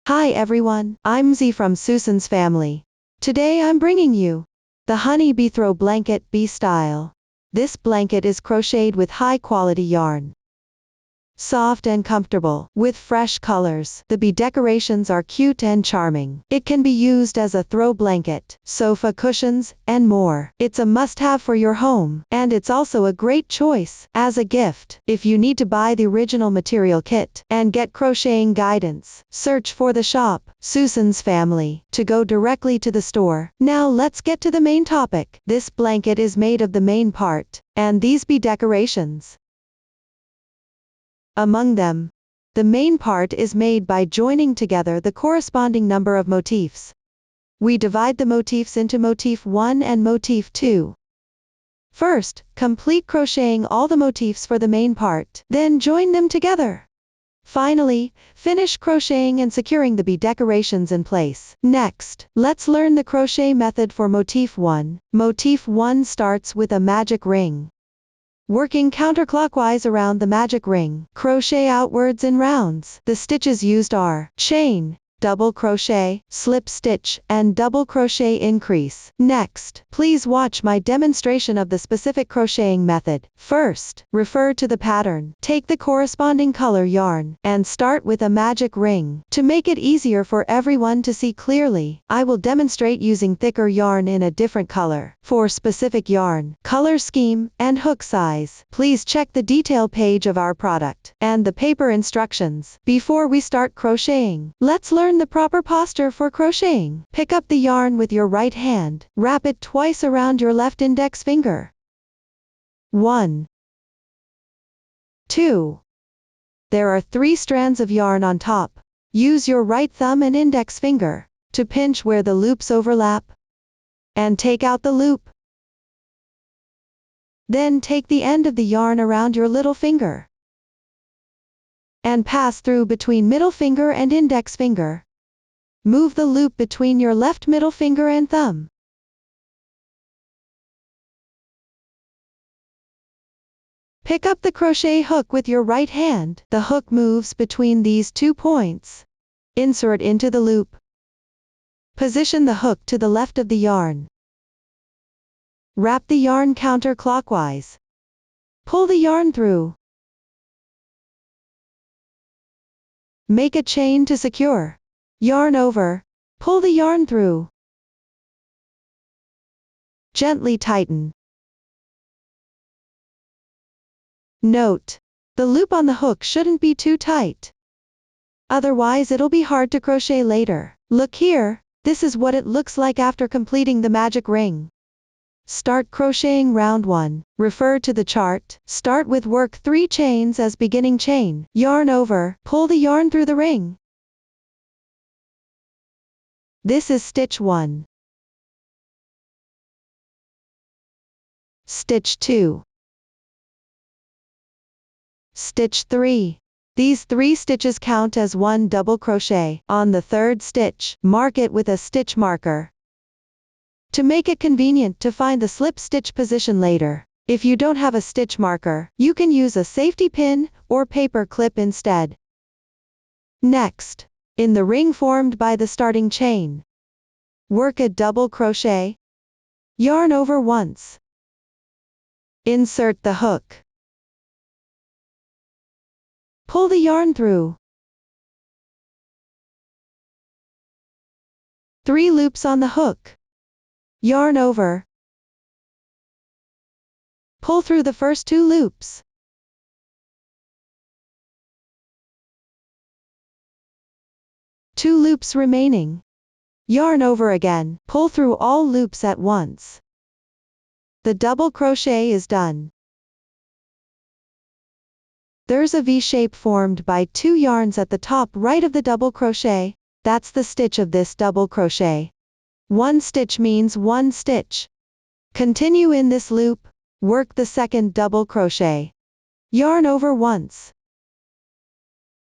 Hi everyone, I'm Z from Susan's family. Today I'm bringing you the Honey Bee Throw Blanket Bee Style. This blanket is crocheted with high quality yarn. Soft and comfortable, with fresh colors. The bee decorations are cute and charming. It can be used as a throw blanket, sofa cushions, and more. It's a must-have for your home, and it's also a great choice as a gift. If you need to buy the original material kit and get crocheting guidance, search for the shop, Susan's Family, to go directly to the store. Now let's get to the main topic. This blanket is made of the main part, and these bee decorations. Among them, the main part is made by joining together the corresponding number of motifs. We divide the motifs into Motif 1 and Motif 2. First, complete crocheting all the motifs for the main part, then join them together. Finally, finish crocheting and securing the bee decorations in place. Next, let's learn the crochet method for Motif 1. Motif 1 starts with a magic ring. Working counterclockwise around the magic ring, crochet outwards in rounds. The stitches used are chain, double crochet, slip stitch, and double crochet increase. Next, please watch my demonstration of the specific crocheting method. First, refer to the pattern. Take the corresponding color yarn, and start with a magic ring. To make it easier for everyone to see clearly, I will demonstrate using thicker yarn in a different color. For specific yarn, color scheme, and hook size, please check the detail page of our product, and the paper instructions. Before we start crocheting, let's learn the proper posture for crocheting. Pick up the yarn with your right hand. Wrap it twice around your left index finger. 1, 2. There are 3 strands of yarn on top. Use your right thumb and index finger to pinch where the loops overlap, and take out the loop. Then take the end of the yarn around your little finger and pass through between middle finger and index finger. Move the loop between your left middle finger and thumb. Pick up the crochet hook with your right hand. The hook moves between these 2 points. Insert into the loop. Position the hook to the left of the yarn. Wrap the yarn counterclockwise. Pull the yarn through. Make a chain to secure. Yarn over. Pull the yarn through. Gently tighten. Note: the loop on the hook shouldn't be too tight. Otherwise it'll be hard to crochet later. Look here, this is what it looks like after completing the magic ring. Start crocheting round 1. Refer to the chart. Start with work 3 chains as beginning chain. Yarn over. Pull the yarn through the ring. This is stitch 1. Stitch 2. Stitch 3. These 3 stitches count as 1 double crochet. On the 3rd stitch, mark it with a stitch marker, to make it convenient to find the slip stitch position later. If you don't have a stitch marker, you can use a safety pin or paper clip instead. Next, in the ring formed by the starting chain, work a double crochet. Yarn over once. Insert the hook. Pull the yarn through. 3 loops on the hook. Yarn over. Pull through the first 2 loops. 2 loops remaining. Yarn over again. Pull through all loops at once. The double crochet is done. There's a V shape formed by 2 yarns at the top right of the double crochet. That's the stitch of this double crochet. 1 stitch means 1 stitch. Continue in this loop. Work the 2nd double crochet. Yarn over once.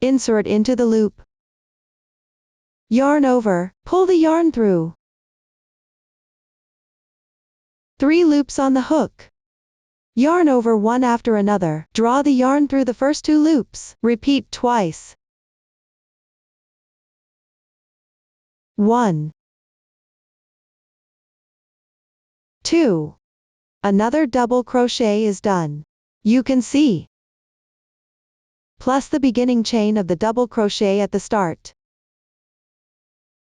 Insert into the loop. Yarn over. Pull the yarn through. 3 loops on the hook. Yarn over one after another. Draw the yarn through the first 2 loops. Repeat twice. 1, 2. Another double crochet is done. You can see. Plus the beginning chain of the double crochet at the start.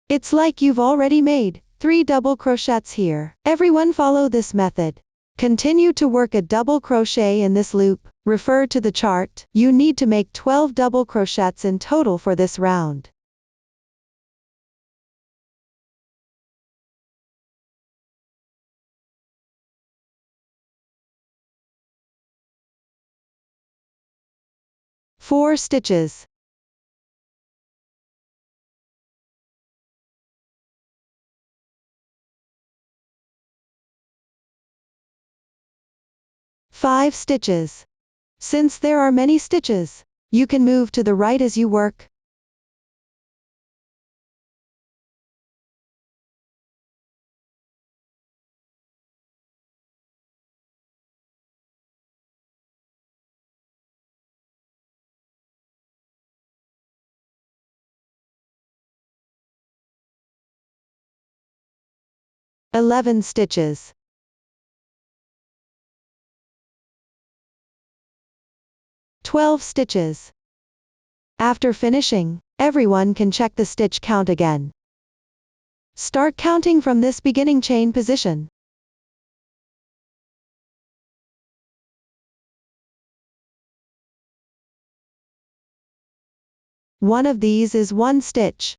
It's like you've already made 3 double crochets here. Everyone follow this method. Continue to work a double crochet in this loop. Refer to the chart. You need to make 12 double crochets in total for this round. Four stitches. Five stitches. Since there are many stitches, you can move to the right as you work. (11 stitches). (12 stitches). After finishing, everyone can check the stitch count again. Start counting from this beginning chain position. One of these is 1 stitch.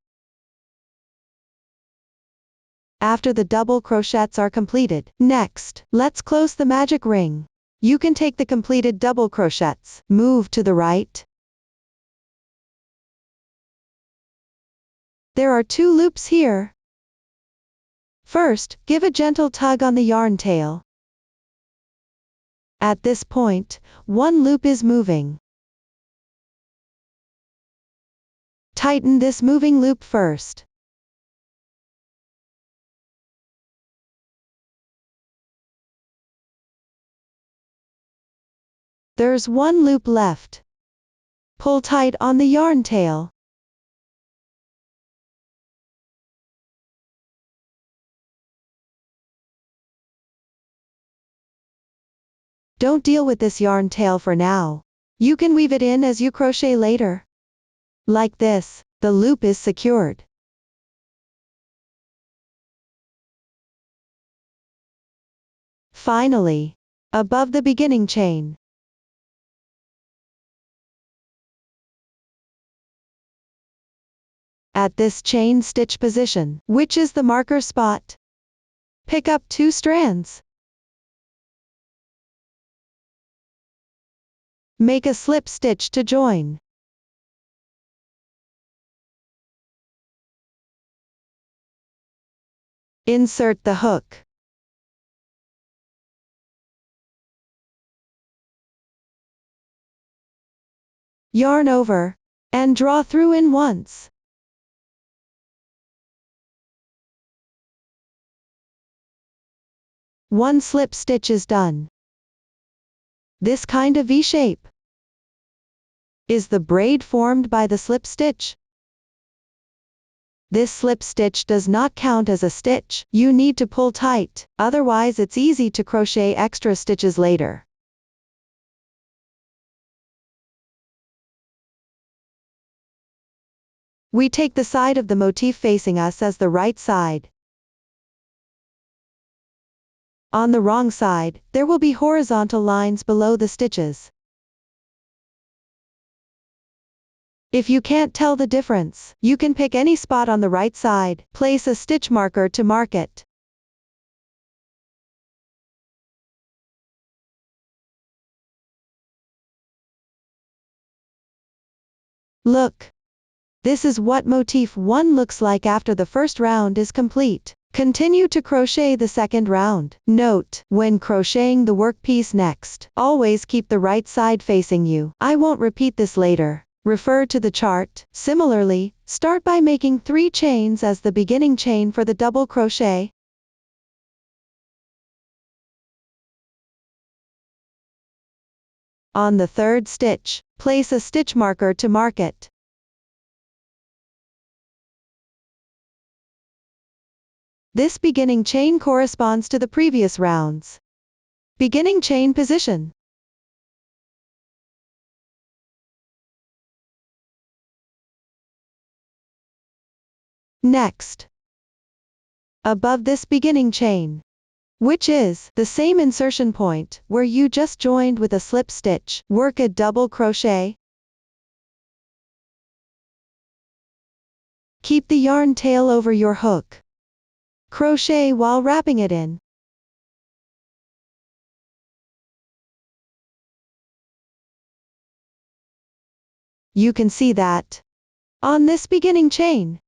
After the double crochets are completed, next, let's close the magic ring. You can take the completed double crochets, move to the right. There are 2 loops here. First, give a gentle tug on the yarn tail. At this point, 1 loop is moving. Tighten this moving loop first. There's 1 loop left. Pull tight on the yarn tail. Don't deal with this yarn tail for now. You can weave it in as you crochet later. Like this, the loop is secured. Finally, above the beginning chain, at this chain stitch position, which is the marker spot, pick up 2 strands. Make a slip stitch to join. Insert the hook. Yarn over, and draw through in once. One slip stitch is done. This kind of V-shape is the braid formed by the slip stitch. This slip stitch does not count as a stitch. You need to pull tight, otherwise it's easy to crochet extra stitches later. We take the side of the motif facing us as the right side. On the wrong side, there will be horizontal lines below the stitches. If you can't tell the difference, you can pick any spot on the right side, place a stitch marker to mark it. Look! This is what motif 1 looks like after the first round is complete. Continue to crochet the second round. Note, when crocheting the workpiece next, always keep the right side facing you. I won't repeat this later. Refer to the chart. Similarly, start by making 3 chains as the beginning chain for the double crochet. On the 3rd stitch, place a stitch marker to mark it. This beginning chain corresponds to the previous rounds. Beginning chain position. Next, above this beginning chain, which is the same insertion point where you just joined with a slip stitch, work a double crochet. Keep the yarn tail over your hook. Crochet while wrapping it in. You can see that on this beginning chain,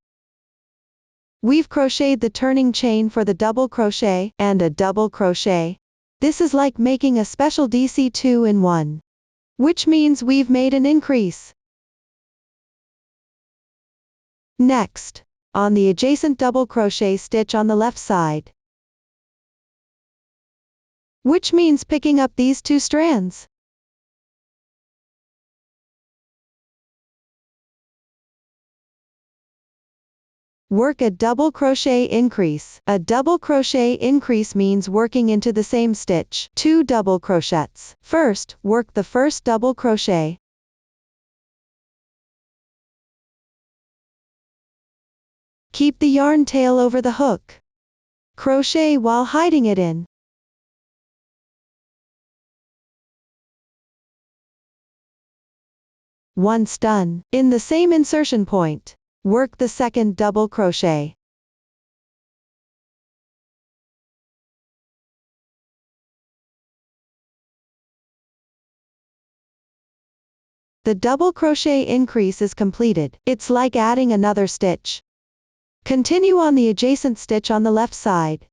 we've crocheted the turning chain for the double crochet and a double crochet. This is like making a special DC 2-in-1, which means we've made an increase. Next, on the adjacent double crochet stitch on the left side, which means picking up these 2 strands. Work a double crochet increase. A double crochet increase means working into the same stitch 2 double crochets. First, work the first double crochet. Keep the yarn tail over the hook. Crochet while hiding it in. Once done, in the same insertion point, work the second double crochet. The double crochet increase is completed. It's like adding another stitch. Continue on the adjacent stitch on the left side.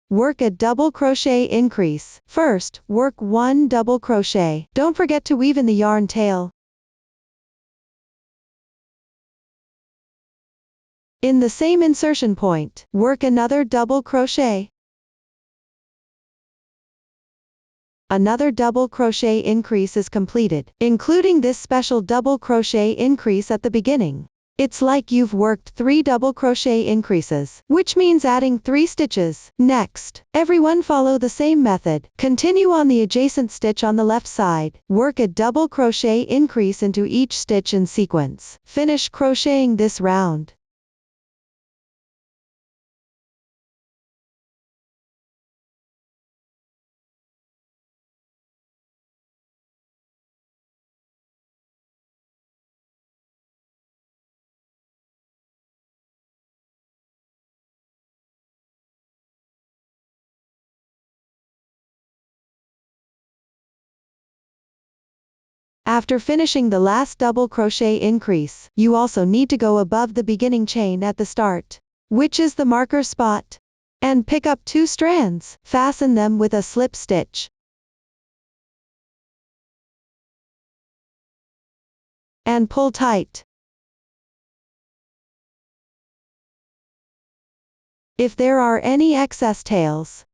Work a double crochet increase. First, work 1 double crochet. Don't forget to weave in the yarn tail. In the same insertion point, work another double crochet. Another double crochet increase is completed, including this special double crochet increase at the beginning. It's like you've worked 3 double crochet increases, which means adding 3 stitches. Next, everyone follow the same method. Continue on the adjacent stitch on the left side. Work a double crochet increase into each stitch in sequence. Finish crocheting this round. After finishing the last double crochet increase, you also need to go above the beginning chain at the start, which is the marker spot, and pick up 2 strands, fasten them with a slip stitch, and pull tight. If there are any excess tails,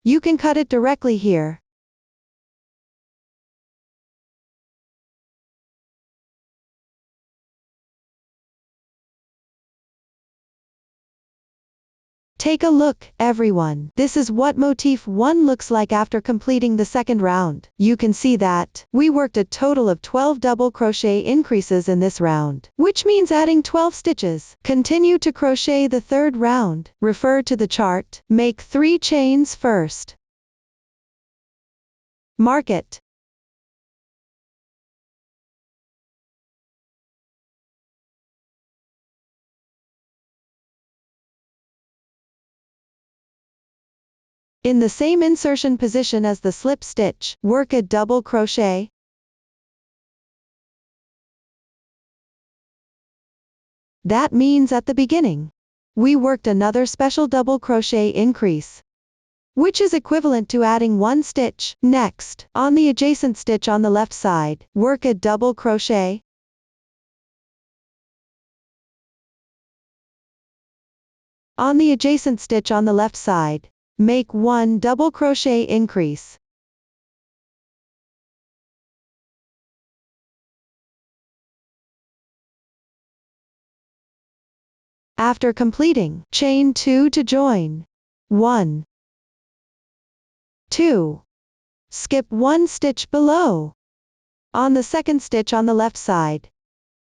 you can cut it directly here. Take a look, everyone. This is what Motif 1 looks like after completing the second round. You can see that we worked a total of 12 double crochet increases in this round, which means adding 12 stitches. Continue to crochet the third round. Refer to the chart. Make 3 chains first. Mark it. In the same insertion position as the slip stitch, work a double crochet. That means at the beginning, we worked another special double crochet increase, which is equivalent to adding 1 stitch. Next, on the adjacent stitch on the left side, work a double crochet. On the adjacent stitch on the left side, make 1 double crochet increase. After completing, chain 2 to join. 1, 2. Skip 1 stitch below. On the second stitch on the left side,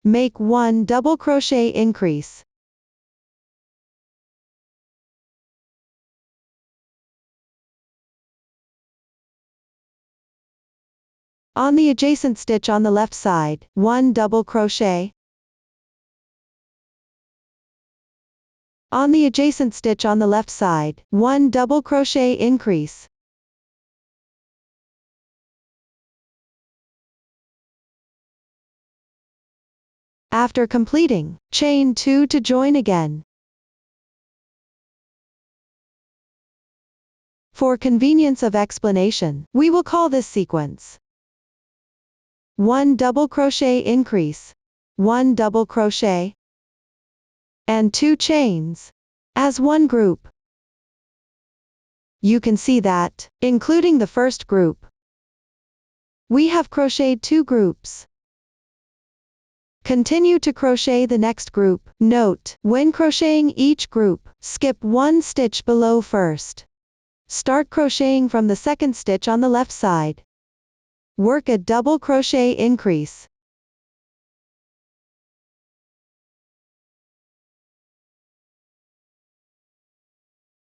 make 1 double crochet increase. On the adjacent stitch on the left side, 1 double crochet. On the adjacent stitch on the left side, 1 double crochet increase. After completing, chain 2 to join again. For convenience of explanation, we will call this sequence 1 double crochet increase, 1 double crochet, and 2 chains, as one group. You can see that, including the first group, we have crocheted 2 groups. Continue to crochet the next group. Note, when crocheting each group, skip 1 stitch below first. Start crocheting from the second stitch on the left side. Work a double crochet increase.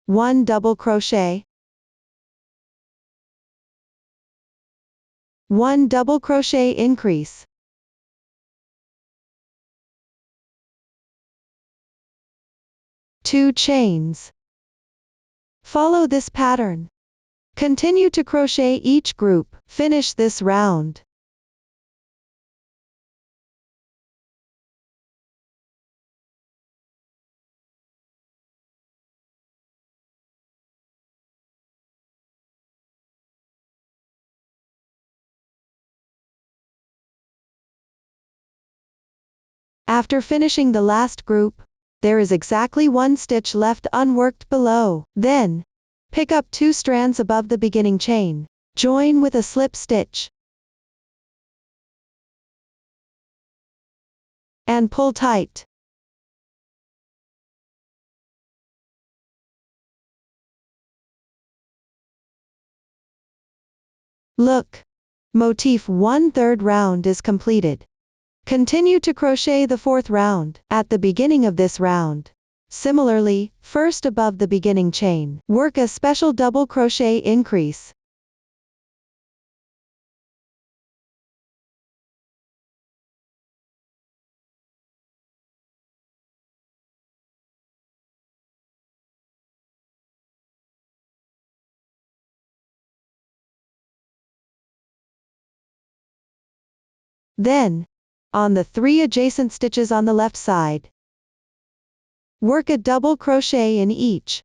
One double crochet. 1 double crochet increase. 2 chains. Follow this pattern. Continue to crochet each group. Finish this round. After finishing the last group, there is exactly 1 stitch left unworked below. Then, pick up 2 strands above the beginning chain. Join with a slip stitch. And pull tight. Look! Motif 1/3 round is completed. Continue to crochet the 4th round, at the beginning of this round. Similarly, first above the beginning chain, work a special double crochet increase. Then, on the 3 adjacent stitches on the left side, work a double crochet in each.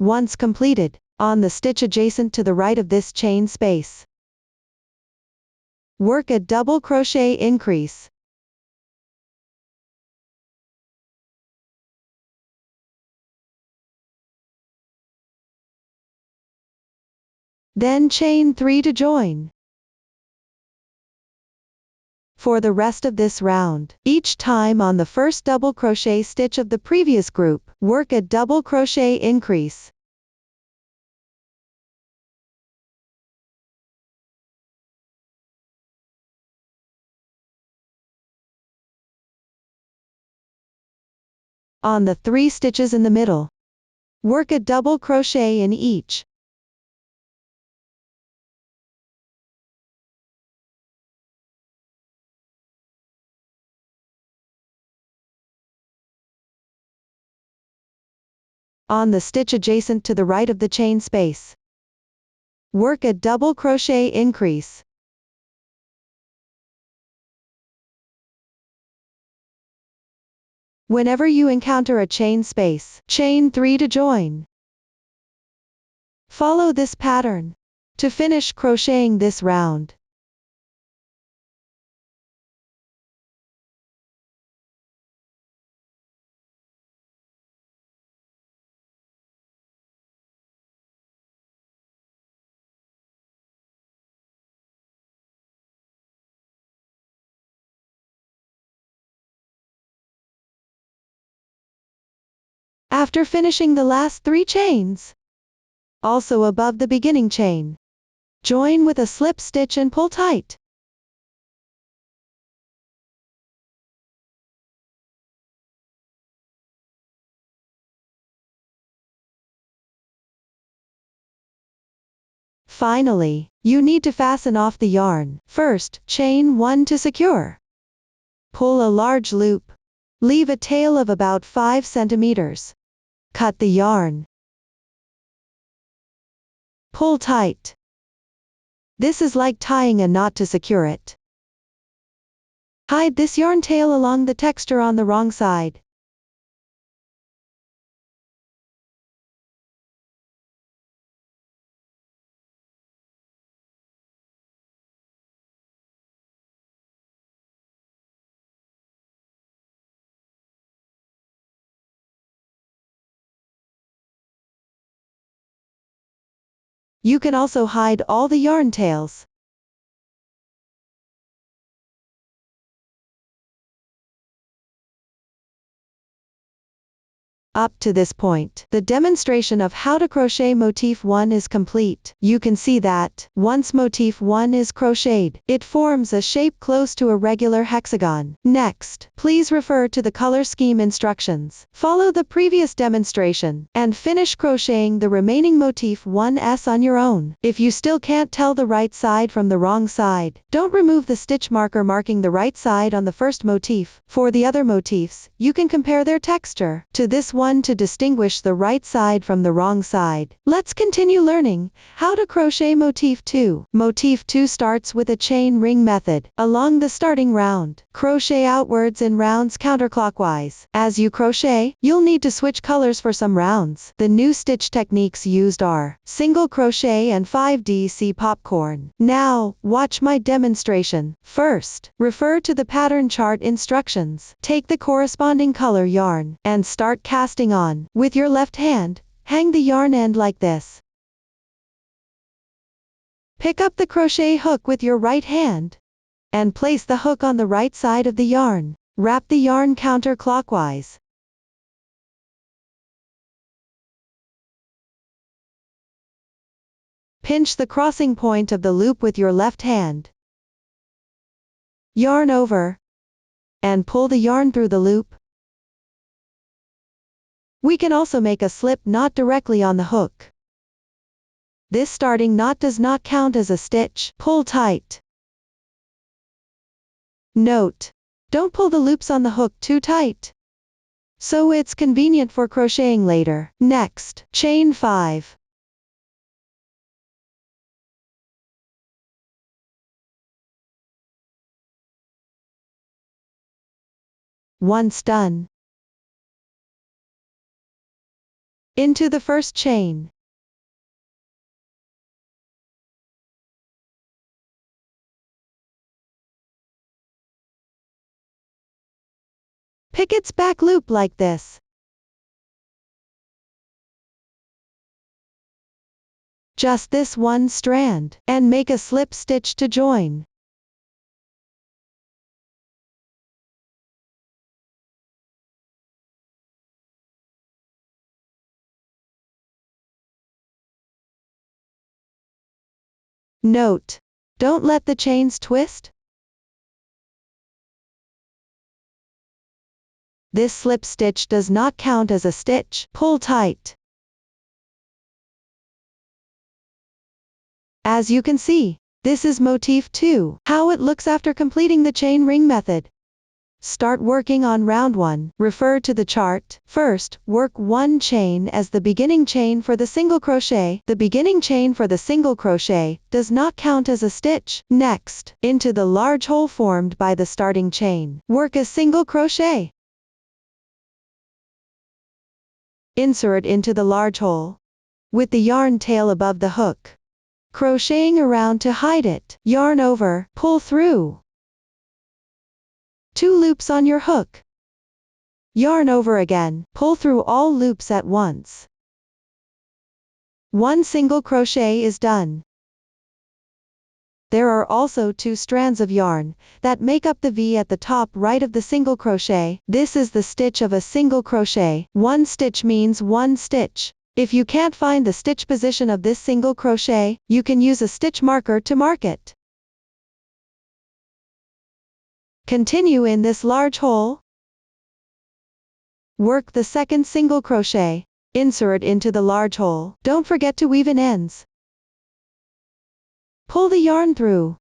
Once completed, on the stitch adjacent to the right of this chain space, work a double crochet increase. Then chain 3 to join. For the rest of this round, each time on the first double crochet stitch of the previous group, work a double crochet increase. On the 3 stitches in the middle, work a double crochet in each. On the stitch adjacent to the right of the chain space, work a double crochet increase. Whenever you encounter a chain space, chain 3 to join. Follow this pattern to finish crocheting this round. After finishing the last 3 chains, also above the beginning chain, join with a slip stitch and pull tight. Finally, you need to fasten off the yarn. First, chain 1 to secure. Pull a large loop. Leave a tail of about 5 centimeters. Cut the yarn. Pull tight. This is like tying a knot to secure it. Hide this yarn tail along the texture on the wrong side. You can also hide all the yarn tails. Up to this point, the demonstration of how to crochet motif 1 is complete. You can see that, once motif 1 is crocheted, it forms a shape close to a regular hexagon. Next, please refer to the color scheme instructions. Follow the previous demonstration, and finish crocheting the remaining motif 1s on your own. If you still can't tell the right side from the wrong side, don't remove the stitch marker marking the right side on the first motif. For the other motifs, you can compare their texture to this one to distinguish the right side from the wrong side. Let's continue learning how to crochet motif 2. Motif 2 starts with a chain ring method. Along the starting round, crochet outwards in rounds counterclockwise. As you crochet, you'll need to switch colors for some rounds. The new stitch techniques used are single crochet and 5DC popcorn. Now, watch my demonstration. First, refer to the pattern chart instructions. Take the corresponding color yarn and start casting on. With your left hand, hang the yarn end like this. Pick up the crochet hook with your right hand and place the hook on the right side of the yarn. Wrap the yarn counterclockwise. Pinch the crossing point of the loop with your left hand. Yarn over and pull the yarn through the loop. We can also make a slip knot directly on the hook. This starting knot does not count as a stitch. Pull tight. Note: don't pull the loops on the hook too tight, so it's convenient for crocheting later. Next, chain 5. Once done, into the first chain. Pick its back loop like this. Just this one strand, and make a slip stitch to join. Note: don't let the chains twist. This slip stitch does not count as a stitch. Pull tight. As you can see, this is motif 2. How it looks after completing the chain ring method. Start working on round 1. Refer to the chart. First, work 1 chain as the beginning chain for the single crochet. The beginning chain for the single crochet does not count as a stitch. Next, into the large hole formed by the starting chain, work a single crochet. Insert into the large hole with the yarn tail above the hook, crocheting around to hide it. Yarn over, pull through 2 loops on your hook. Yarn over again, pull through all loops at once. 1 single crochet is done. there are also 2 strands of yarn that make up the V at the top right of the single crochet. This is the stitch of a single crochet. 1 stitch means 1 stitch. If you can't find the stitch position of this single crochet, you can use a stitch marker to mark it. Continue in this large hole. Work the second single crochet. Insert into the large hole. Don't forget to weave in ends. Pull the yarn through.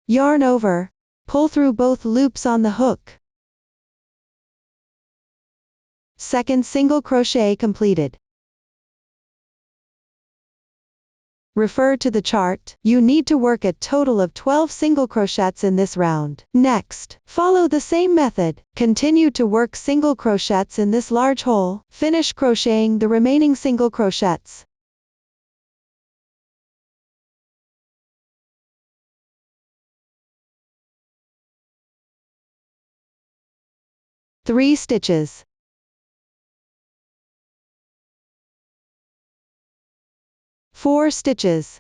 Yarn over. Pull through both loops on the hook. Second single crochet completed. Refer to the chart. You need to work a total of 12 single crochets in this round. Next, follow the same method. Continue to work single crochets in this large hole. Finish crocheting the remaining single crochets. Three stitches. Four stitches.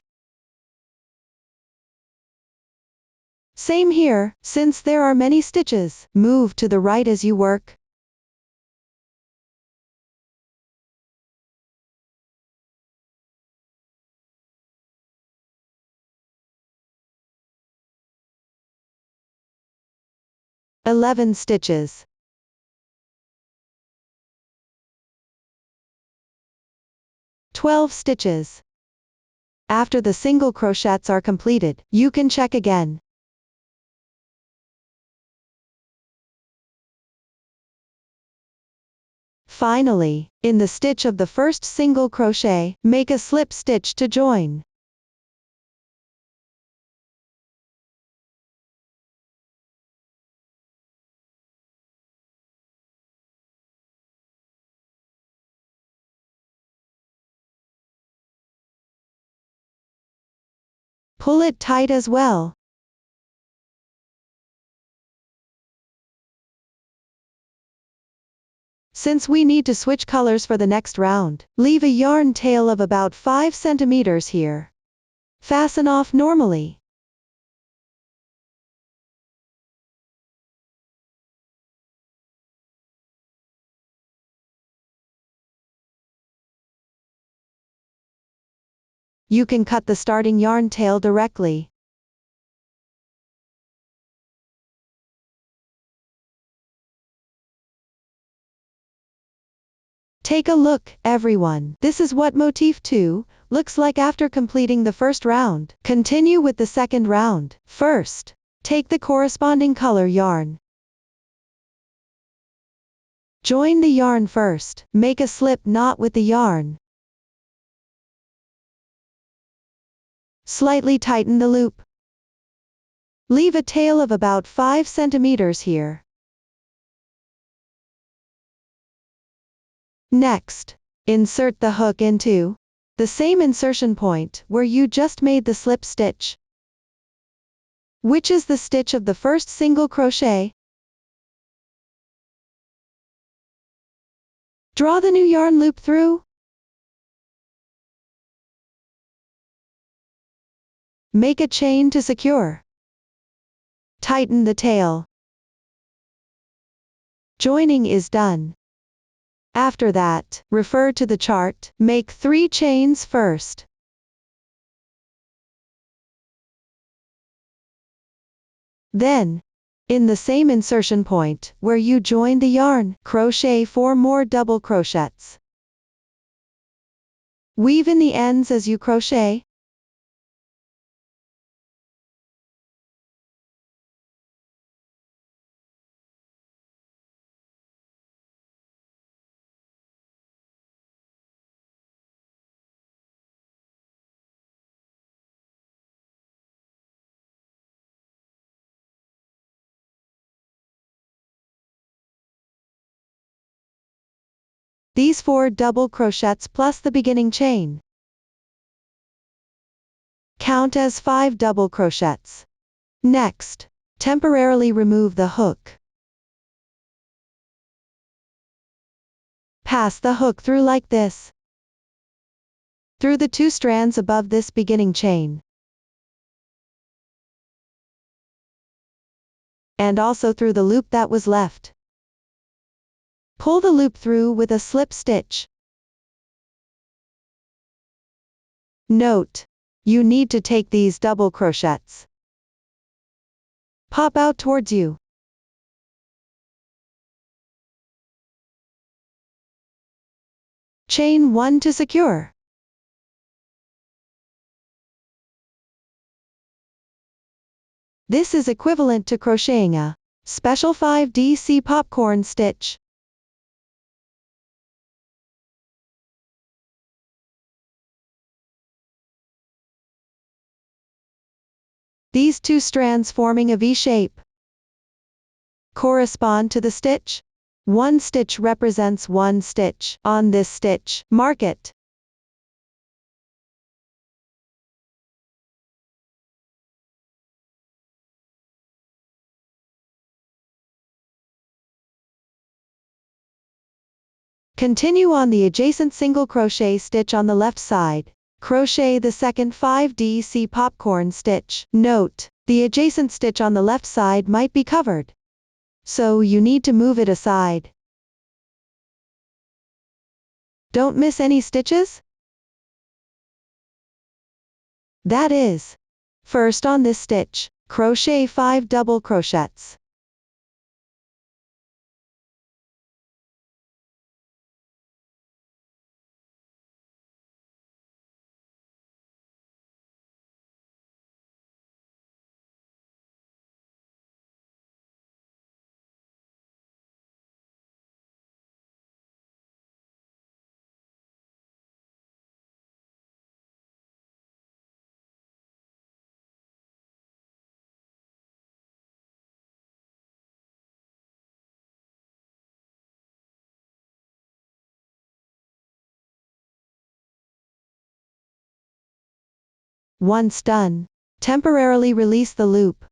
Same here, since there are many stitches, move to the right as you work. (11 stitches). (12 stitches). After the single crochets are completed, you can check again. Finally, in the stitch of the first single crochet, make a slip stitch to join. Pull it tight as well. Since we need to switch colors for the next round, leave a yarn tail of about 5 centimeters here. Fasten off normally. You can cut the starting yarn tail directly. Take a look, everyone. This is what Motif 2 looks like after completing the first round. Continue with the second round. First, take the corresponding color yarn. Join the yarn first. Make a slip knot with the yarn. Slightly tighten the loop. Leave a tail of about 5 centimeters here. Next, insert the hook into the same insertion point where you just made the slip stitch, which is the stitch of the first single crochet. Draw the new yarn loop through. Make a chain to secure. Tighten the tail. Joining is done. After that, refer to the chart. Make 3 chains first. Then, in the same insertion point where you joined the yarn, crochet 4 more double crochets. Weave in the ends as you crochet. These 4 double crochets plus the beginning chain count as 5 double crochets. Next, temporarily remove the hook. Pass the hook through like this, through the 2 strands above this beginning chain. and also through the loop that was left. Pull the loop through with a slip stitch. Note: you need to take these double crochets. Pop out towards you. Chain 1 to secure. This is equivalent to crocheting a special 5DC popcorn stitch. These two strands forming a V shape correspond to the stitch. One stitch represents one stitch. On this stitch, mark it. Continue on the adjacent single crochet stitch on the left side. Crochet the second 5DC popcorn stitch. Note: the adjacent stitch on the left side might be covered, so you need to move it aside. Don't miss any stitches. That is, first on this stitch, crochet 5 double crochets. Once done, temporarily release the loop.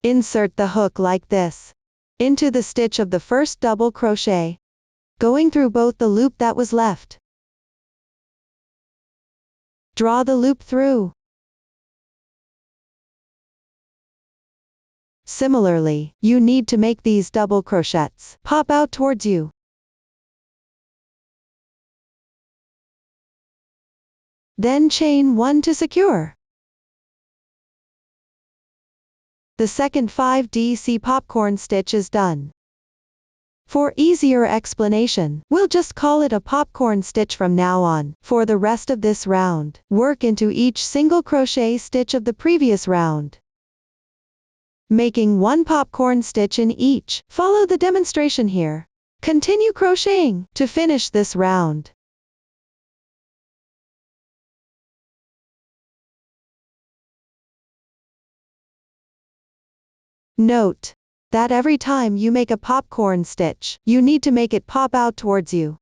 Insert the hook like this into the stitch of the first double crochet, going through both the loop that was left. Draw the loop through. Similarly, you need to make these double crochets pop out towards you. Then chain 1 to secure. The second 5DC popcorn stitch is done. For easier explanation, we'll just call it a popcorn stitch from now on. For the rest of this round, work into each single crochet stitch of the previous round, making one popcorn stitch in each. Follow the demonstration here. Continue crocheting to finish this round. Note that every time you make a popcorn stitch, you need to make it pop out towards you.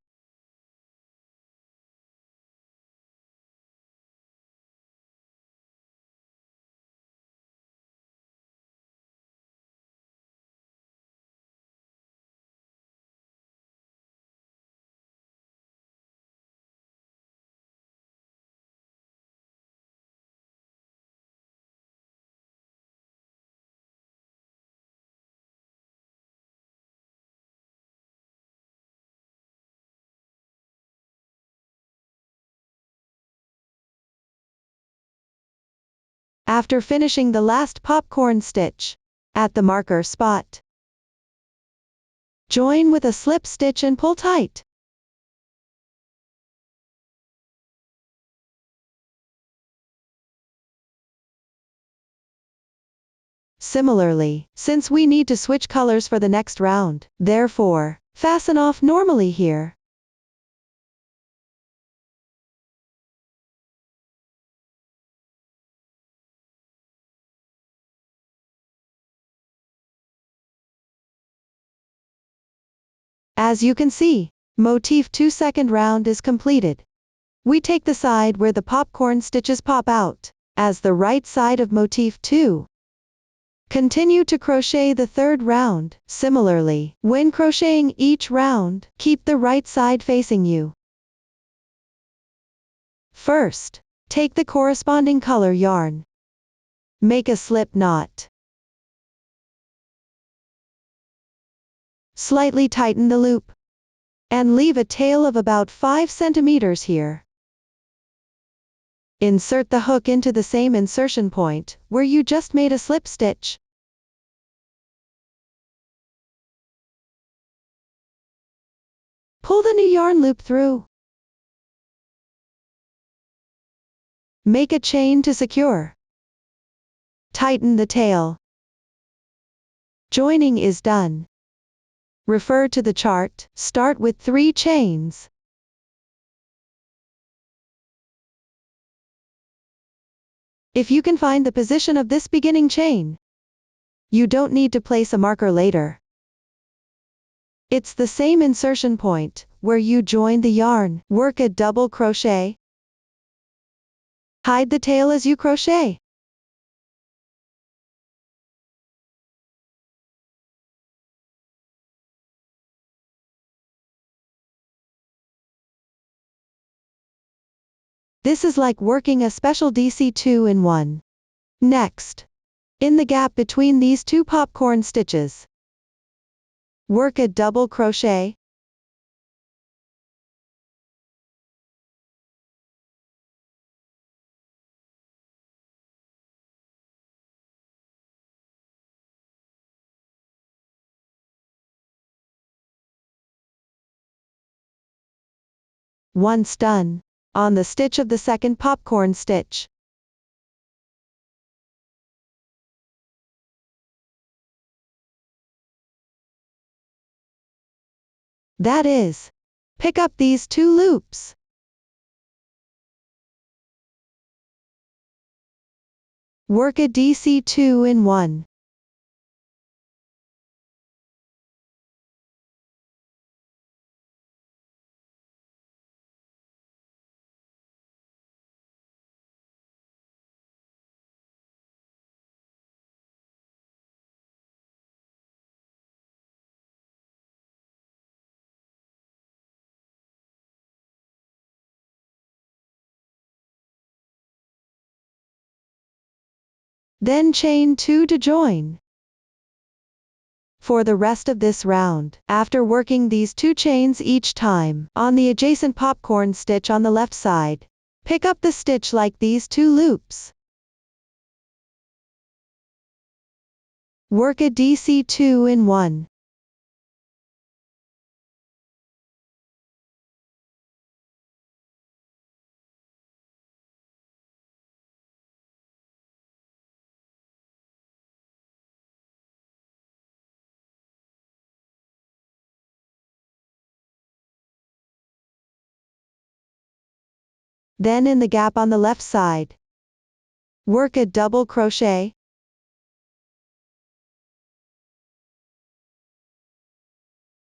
After finishing the last popcorn stitch at the marker spot, join with a slip stitch and pull tight. Similarly, since we need to switch colors for the next round, therefore, fasten off normally here. As you can see, Motif 2 second round is completed. We take the side where the popcorn stitches pop out as the right side of Motif 2. Continue to crochet the third round. Similarly, when crocheting each round, keep the right side facing you. First, take the corresponding color yarn. Make a slip knot. Slightly tighten the loop. And leave a tail of about 5 centimeters here. Insert the hook into the same insertion point, where you just made a slip stitch. Pull the new yarn loop through. Make a chain to secure. Tighten the tail. Joining is done. Refer to the chart, start with 3 chains. If you can find the position of this beginning chain, you don't need to place a marker later. It's the same insertion point, where you join the yarn. Work a double crochet. Hide the tail as you crochet. This is like working a special DC 2-in-1. Next, in the gap between these 2 popcorn stitches, work a double crochet. Once done, on the stitch of the second popcorn stitch, that is, pick up these 2 loops. Work a DC 2-in-1. Then chain 2 to join. For the rest of this round, after working these 2 chains each time, on the adjacent popcorn stitch on the left side, pick up the stitch like these 2 loops. Work a DC 2-in-1. Then in the gap on the left side, work a double crochet.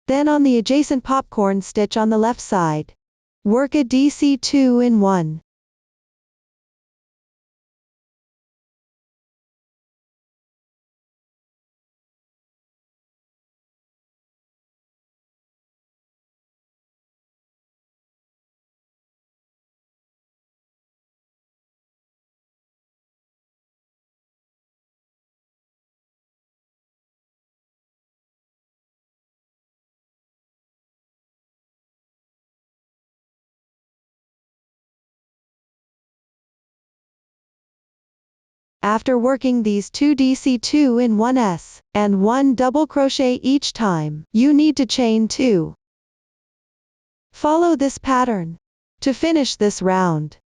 Then on the adjacent popcorn stitch on the left side, work a DC 2-in-1. After working these 2 DC 2-in-1s, and 1 double crochet each time, you need to chain 2. Follow this pattern to finish this round.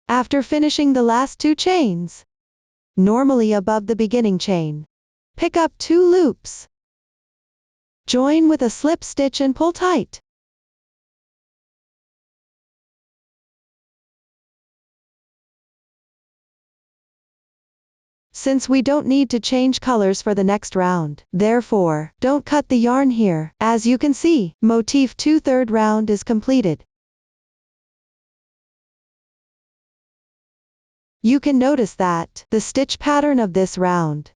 After finishing the last 2 chains, normally above the beginning chain, pick up 2 loops. Join with a slip stitch and pull tight. Since we don't need to change colors for the next round, therefore, don't cut the yarn here. As you can see, motif 2/3 round is completed. You can notice that the stitch pattern of this round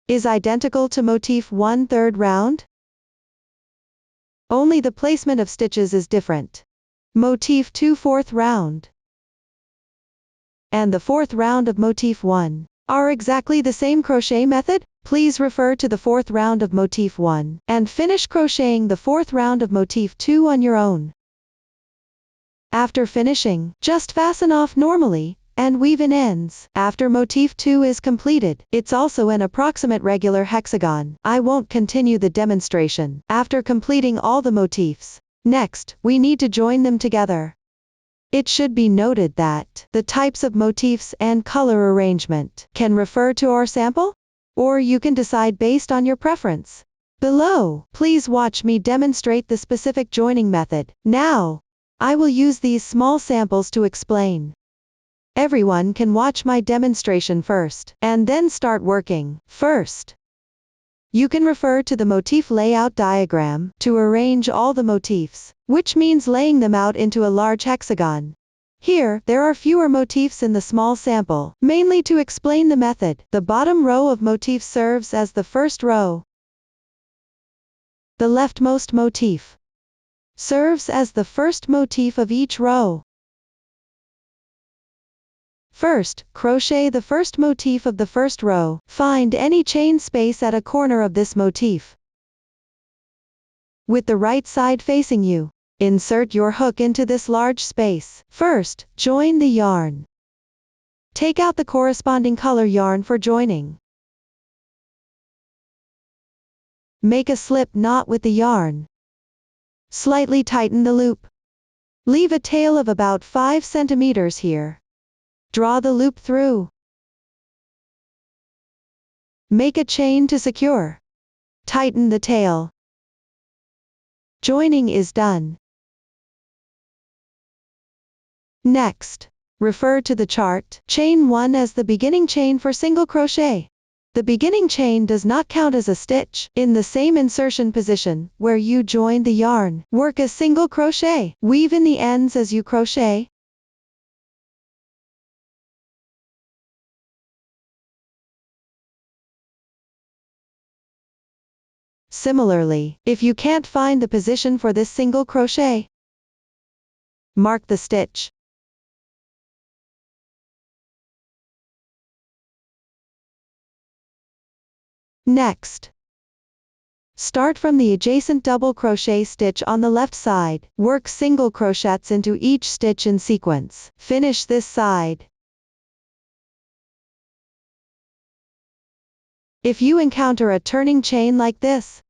is identical to motif 1/3 round. Only the placement of stitches is different. Motif 2/4 round and the 4th round of motif 1 are exactly the same crochet method. Please refer to the 4th round of motif 1 and finish crocheting the 4th round of motif 2 on your own. After finishing, just fasten off normally and weave in ends. After motif 2 is completed, it's also an approximate regular hexagon. I won't continue the demonstration after completing all the motifs. Next, we need to join them together. It should be noted that the types of motifs and color arrangement can refer to our sample, or you can decide based on your preference. Below, please watch me demonstrate the specific joining method. Now, I will use these small samples to explain. Everyone can watch my demonstration first, and then start working. First, you can refer to the motif layout diagram to arrange all the motifs, which means laying them out into a large hexagon. Here, there are fewer motifs in the small sample, mainly to explain the method. The bottom row of motifs serves as the first row. The leftmost motif serves as the first motif of each row. First, crochet the first motif of the first row. Find any chain space at a corner of this motif. With the right side facing you, insert your hook into this large space. First, join the yarn. Take out the corresponding color yarn for joining. Make a slip knot with the yarn. Slightly tighten the loop. Leave a tail of about 5 centimeters here. Draw the loop through. Make a chain to secure. Tighten the tail. Joining is done. Next, refer to the chart. Chain 1 as the beginning chain for single crochet. The beginning chain does not count as a stitch. In the same insertion position where you join the yarn, work a single crochet. Weave in the ends as you crochet. Similarly, if you can't find the position for this single crochet, mark the stitch. Next, start from the adjacent double crochet stitch on the left side. Work single crochets into each stitch in sequence. Finish this side. If you encounter a turning chain like this,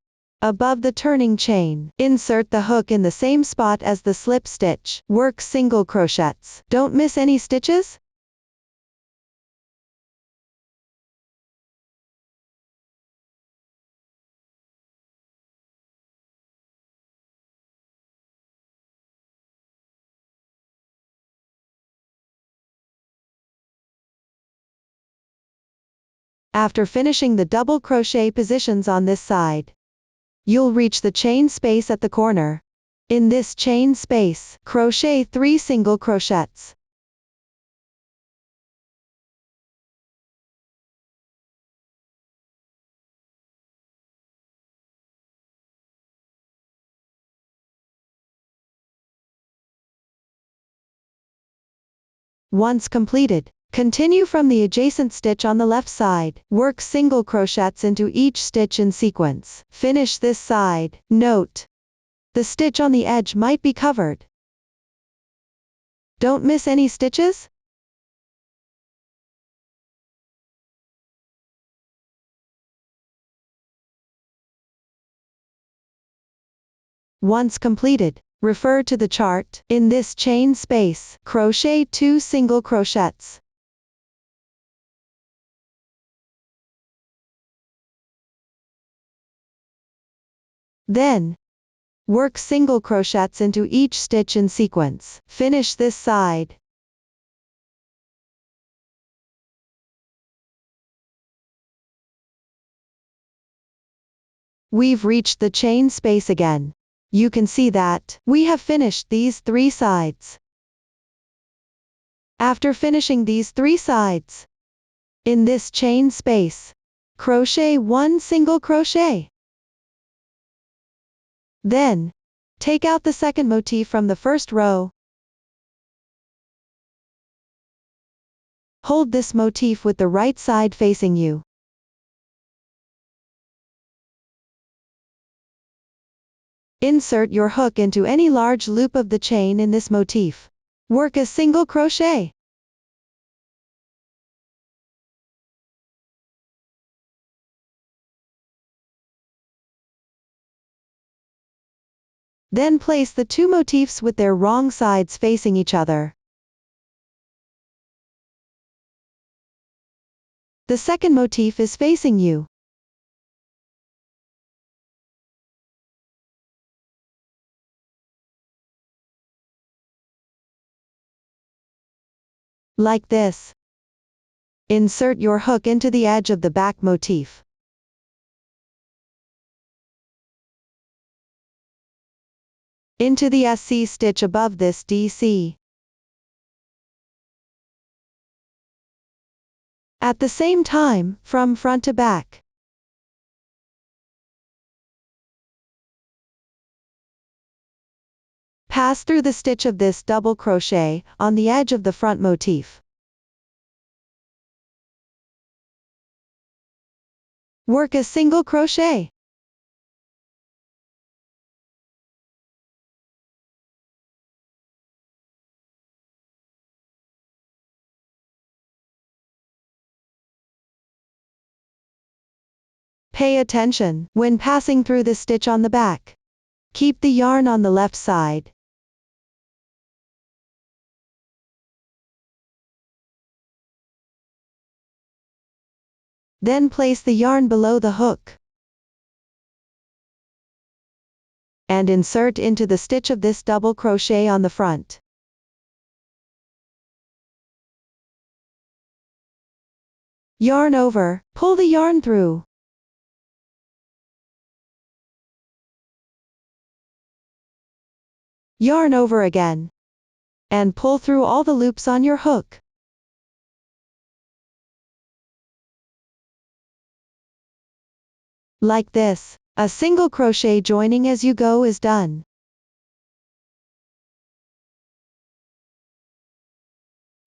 above the turning chain, insert the hook in the same spot as the slip stitch. Work single crochets. Don't miss any stitches. After finishing the double crochet positions on this side, you'll reach the chain space at the corner. In this chain space, crochet 3 single crochets. Once completed, continue from the adjacent stitch on the left side. Work single crochets into each stitch in sequence. Finish this side. Note, the stitch on the edge might be covered. Don't miss any stitches. Once completed, refer to the chart. In this chain space, crochet 2 single crochets. Then, work single crochets into each stitch in sequence. Finish this side. We've reached the chain space again. You can see that we have finished these 3 sides. After finishing these 3 sides, in this chain space, crochet 1 single crochet. Then, take out the second motif from the first row. Hold this motif with the right side facing you. Insert your hook into any large loop of the chain in this motif. Work a single crochet. Then place the 2 motifs with their wrong sides facing each other. The second motif is facing you. Like this. Insert your hook into the edge of the back motif. Into the SC stitch above this DC. At the same time, from front to back. Pass through the stitch of this double crochet on the edge of the front motif. Work a single crochet. Pay attention when passing through the stitch on the back. Keep the yarn on the left side. Then place the yarn below the hook. And insert into the stitch of this double crochet on the front. Yarn over, pull the yarn through. Yarn over again. And pull through all the loops on your hook. Like this, a single crochet joining as you go is done.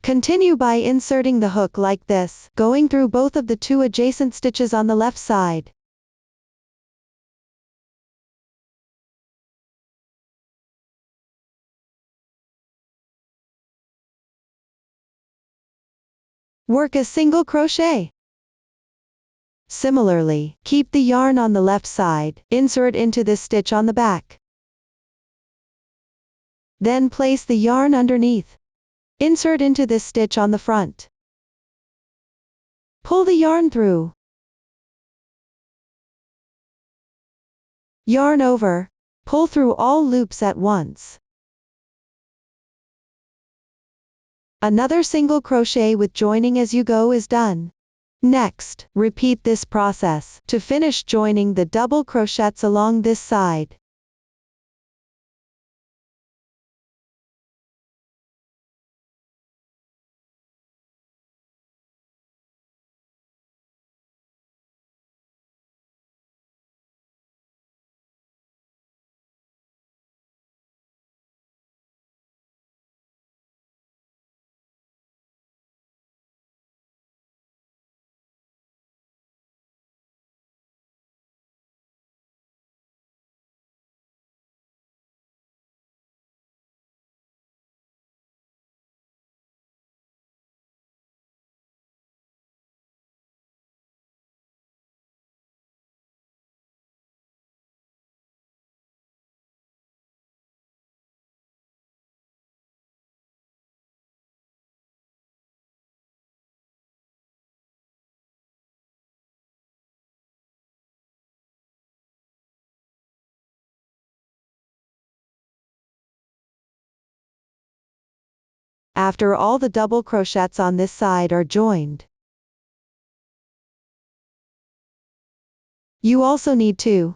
Continue by inserting the hook like this, going through both of the 2 adjacent stitches on the left side. Work a single crochet. Similarly, keep the yarn on the left side, insert into this stitch on the back. Then place the yarn underneath. Insert into this stitch on the front. Pull the yarn through. Yarn over, pull through all loops at once. Another single crochet with joining as you go is done. Next, repeat this process to finish joining the double crochets along this side. after all the double crochets on this side are joined. You also need to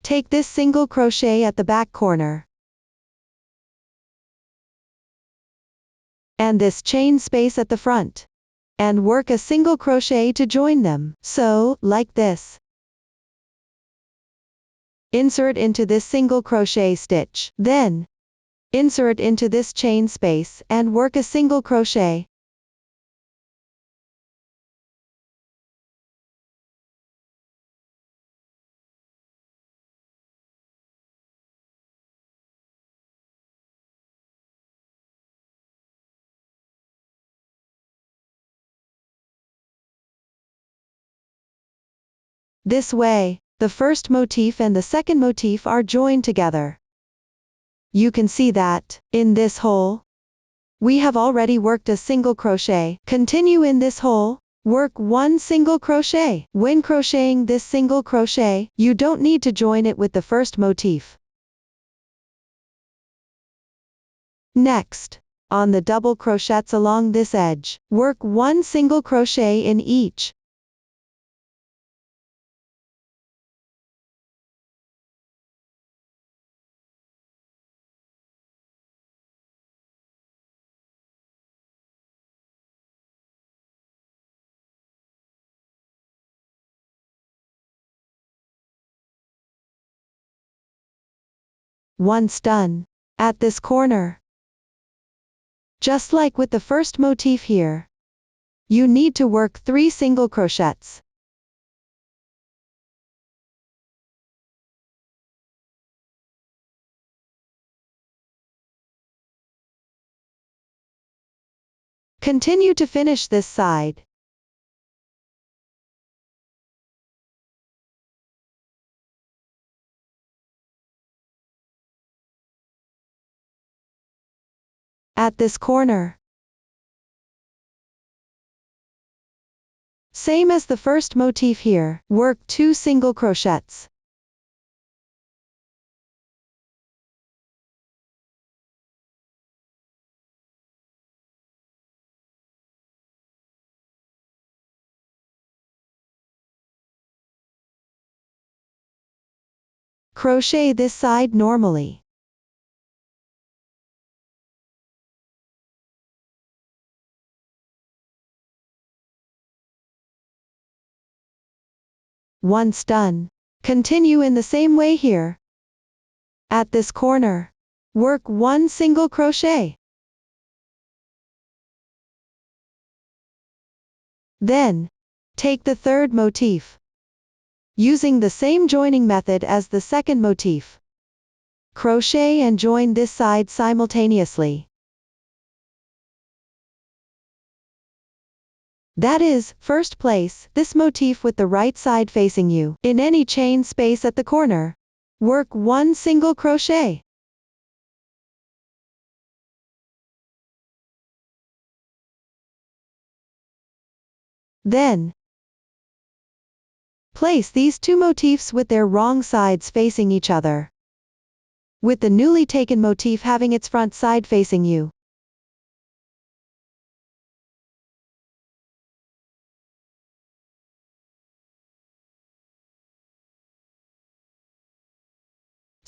take this single crochet at the back corner and this chain space at the front and work a single crochet to join them, so, like this. Insert into this single crochet stitch, then insert into this chain space and work a single crochet. This way, the first motif and the second motif are joined together. You can see that, in this hole, we have already worked a single crochet. Continue in this hole, work one single crochet. When crocheting this single crochet, you don't need to join it with the first motif. Next, on the double crochets along this edge, work one single crochet in each. Once done, at this corner, just like with the first motif here, you need to work 3 single crochets. Continue to finish this side. At this corner, same as the first motif here, work 2 single crochets. Crochet this side normally. Once done, continue in the same way here. At this corner, work 1 single crochet. Then, take the third motif, using the same joining method as the second motif. Crochet and join this side simultaneously. That is, first place this motif with the right side facing you. In any chain space at the corner, work 1 single crochet. Then, place these 2 motifs with their wrong sides facing each other, with the newly taken motif having its front side facing you.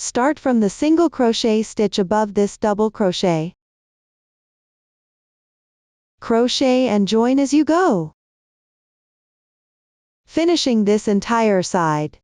Start from the single crochet stitch above this double crochet. Crochet and join as you go, finishing this entire side.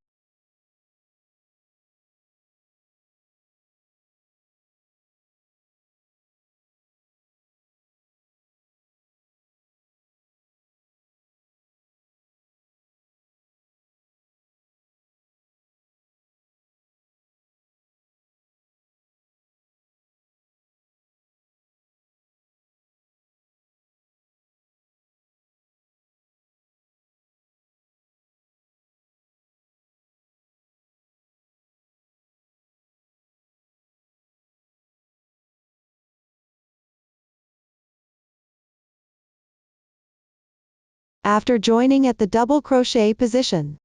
After joining at the double crochet position,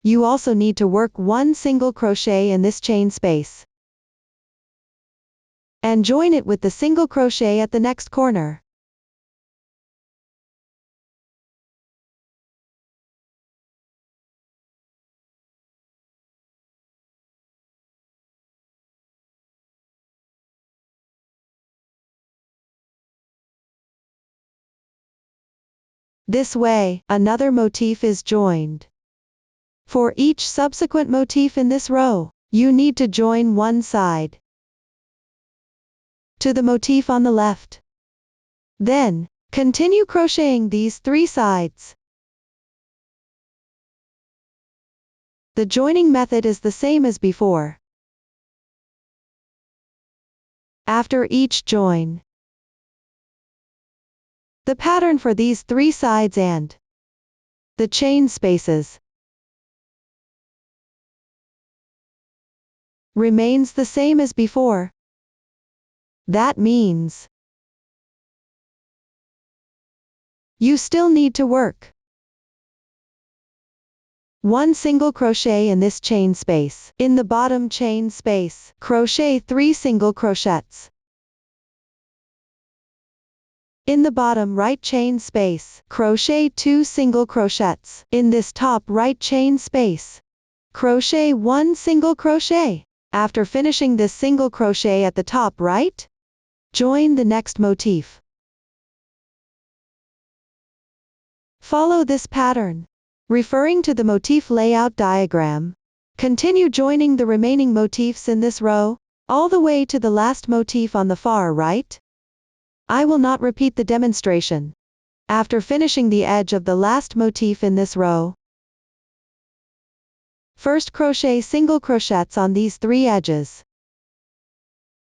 you also need to work one single crochet in this chain space. And join it with the single crochet at the next corner. This way, another motif is joined. For each subsequent motif in this row, you need to join one side to the motif on the left. Then, continue crocheting these 3 sides. The joining method is the same as before. After each join, the pattern for these 3 sides and the chain spaces remains the same as before. That means you still need to work one single crochet in this chain space. In the bottom chain space, crochet 3 single crochets. In the bottom right chain space, crochet 2 single crochets. In this top right chain space, crochet 1 single crochet. After finishing this single crochet at the top right, join the next motif. Follow this pattern. Referring to the motif layout diagram, continue joining the remaining motifs in this row, all the way to the last motif on the far right. I will not repeat the demonstration. After finishing the edge of the last motif in this row, first crochet single crochets on these 3 edges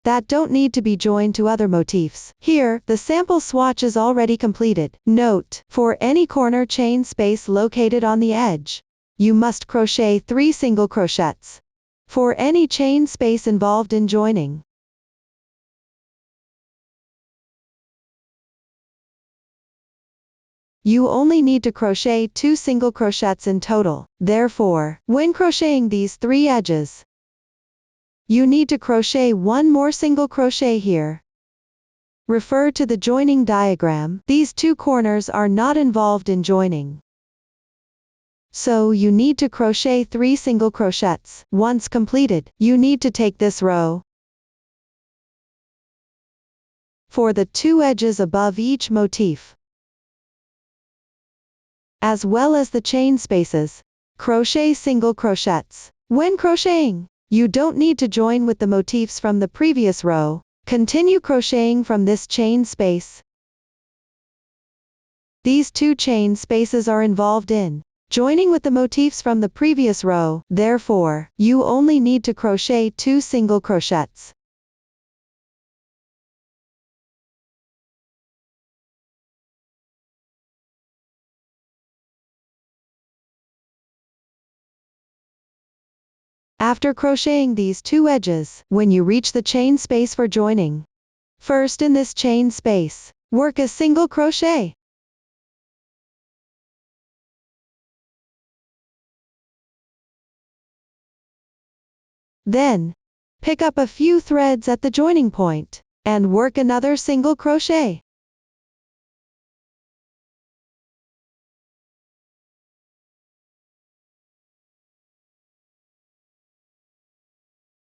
that don't need to be joined to other motifs. Here, the sample swatch is already completed. Note, for any corner chain space located on the edge, you must crochet 3 single crochets. For any chain space involved in joining, you only need to crochet 2 single crochets in total. Therefore, when crocheting these 3 edges, you need to crochet 1 more single crochet here. Refer to the joining diagram. These 2 corners are not involved in joining, so you need to crochet 3 single crochets. Once completed, you need to take this row. For the 2 edges above each motif, as well as the chain spaces, crochet single crochets. When crocheting, you don't need to join with the motifs from the previous row. Continue crocheting from this chain space. These 2 chain spaces are involved in joining with the motifs from the previous row. Therefore, you only need to crochet 2 single crochets. After crocheting these 2 edges, when you reach the chain space for joining, first in this chain space, work a single crochet. Then, pick up a few threads at the joining point, and work another single crochet.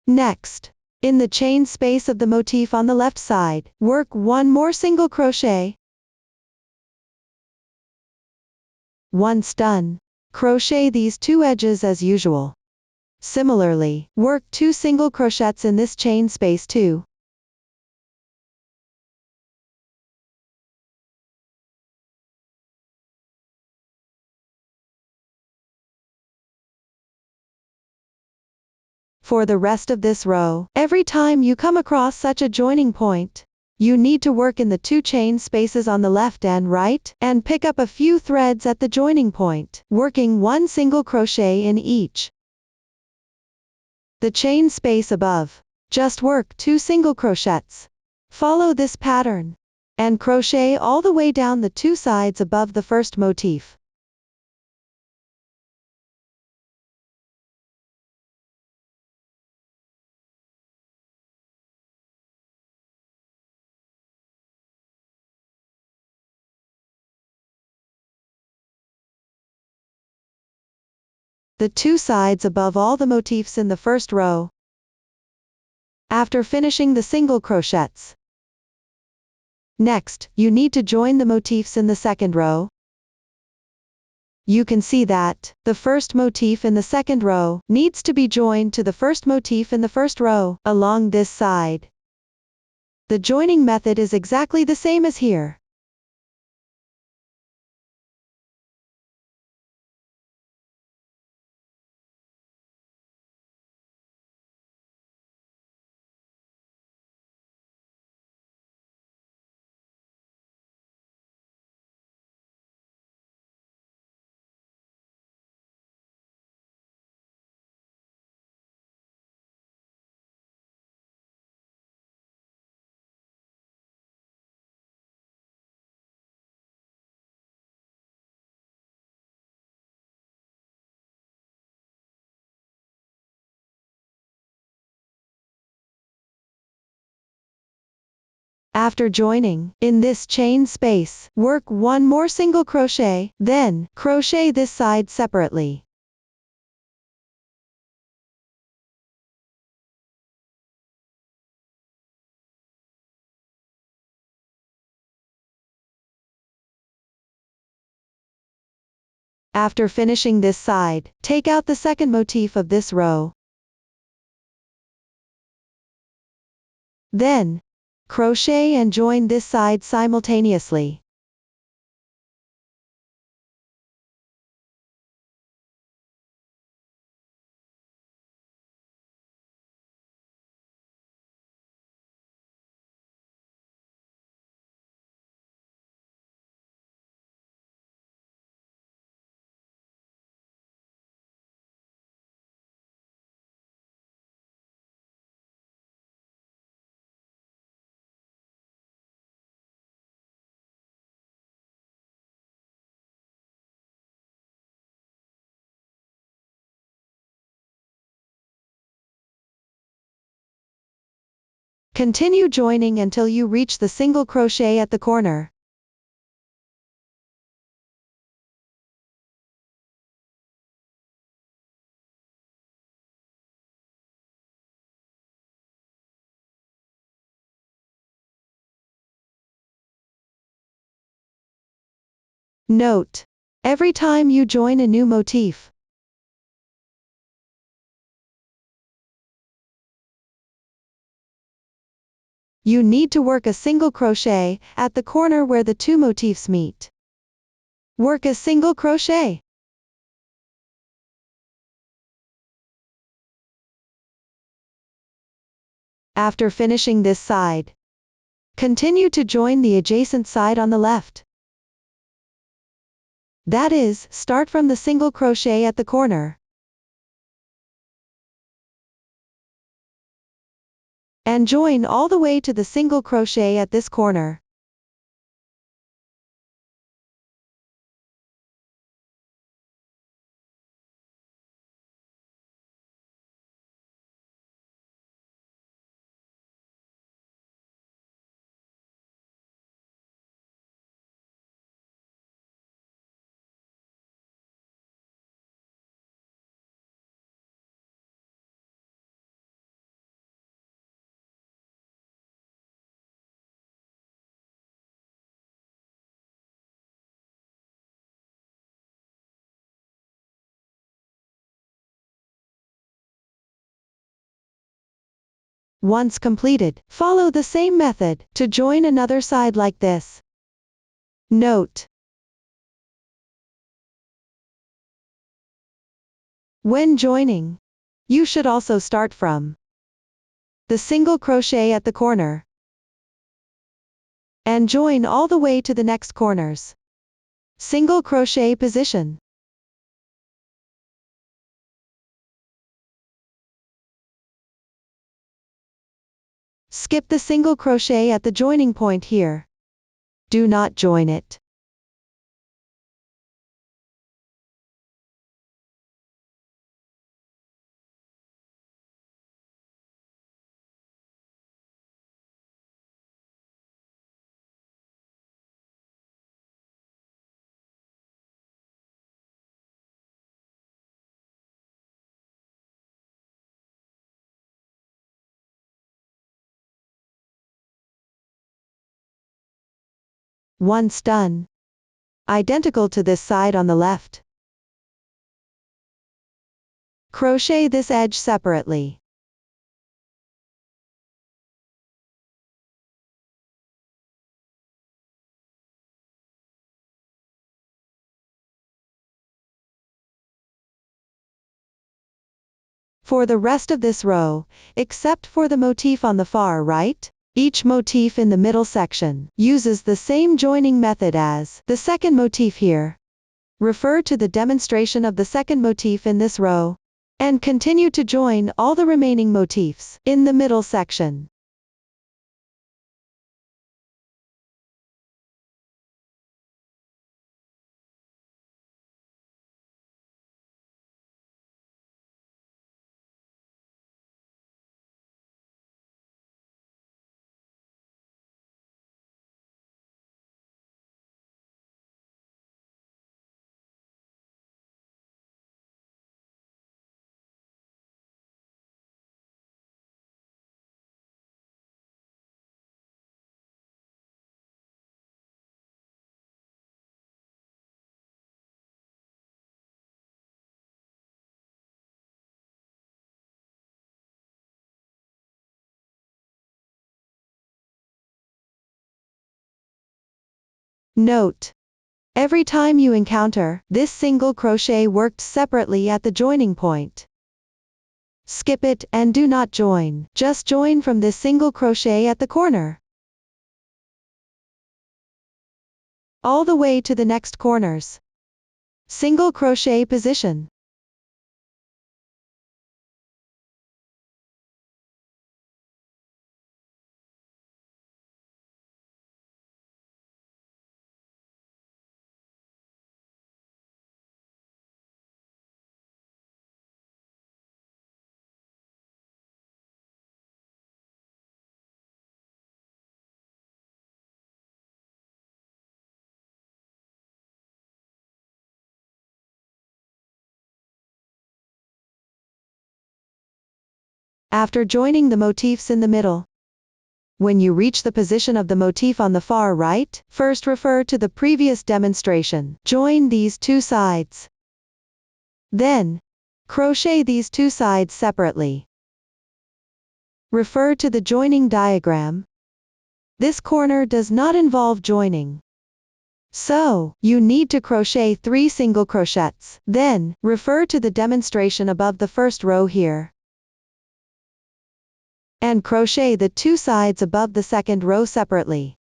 Next, in the chain space of the motif on the left side, work 1 more single crochet. Once done, crochet these 2 edges as usual. Similarly, work 2 single crochets in this chain space too. For the rest of this row, every time you come across such a joining point, you need to work in the 2 chain spaces on the left and right, and pick up a few threads at the joining point, working 1 single crochet in each. The chain space above, just work 2 single crochets. Follow this pattern, and crochet all the way down the 2 sides above the first motif. the two sides above all the motifs in the first row. After finishing the single crochets. Next, you need to join the motifs in the second row. You can see that the first motif in the second row needs to be joined to the first motif in the first row along this side. The joining method is exactly the same as here. After joining, in this chain space, work one more single crochet, then crochet this side separately. After finishing this side, take out the second motif of this row. Then, crochet and join this side simultaneously. Continue joining until you reach the single crochet at the corner. Note: every time you join a new motif, you need to work a single crochet at the corner where the two motifs meet. Work a single crochet. After finishing this side, continue to join the adjacent side on the left. That is, start from the single crochet at the corner. And join all the way to the single crochet at this corner. Once completed, follow the same method to join another side like this. Note: when joining, you should also start from the single crochet at the corner and join all the way to the next corners. Single crochet position. Skip the single crochet at the joining point here. Do not join it. Once done, identical to this side on the left. Crochet this edge separately. For the rest of this row, except for the motif on the far right, each motif in the middle section uses the same joining method as the second motif here. Refer to the demonstration of the second motif in this row, and continue to join all the remaining motifs in the middle section. Note: every time you encounter this single crochet worked separately at the joining point, skip it and do not join. Just join from this single crochet at the corner, all the way to the next corners. Single crochet position. After joining the motifs in the middle, when you reach the position of the motif on the far right, first refer to the previous demonstration. Join these two sides. Then, crochet these two sides separately. Refer to the joining diagram. This corner does not involve joining, so you need to crochet 3 single crochets. Then, refer to the demonstration above the first row here, and crochet the two sides above the second row separately.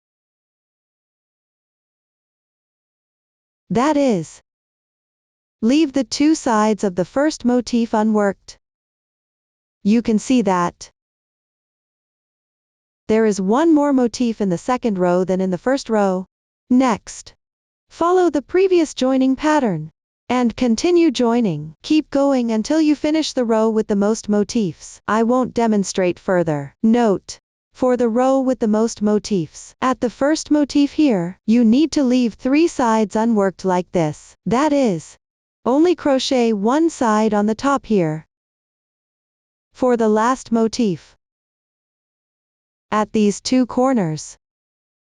That is, leave the two sides of the first motif unworked. You can see that there is one more motif in the second row than in the first row. Next, follow the previous joining pattern and continue joining. Keep going until you finish the row with the most motifs. I won't demonstrate further. Note: for the row with the most motifs, at the first motif here, you need to leave 3 sides unworked like this. That is, only crochet one side on the top here. For the last motif, at these 2 corners,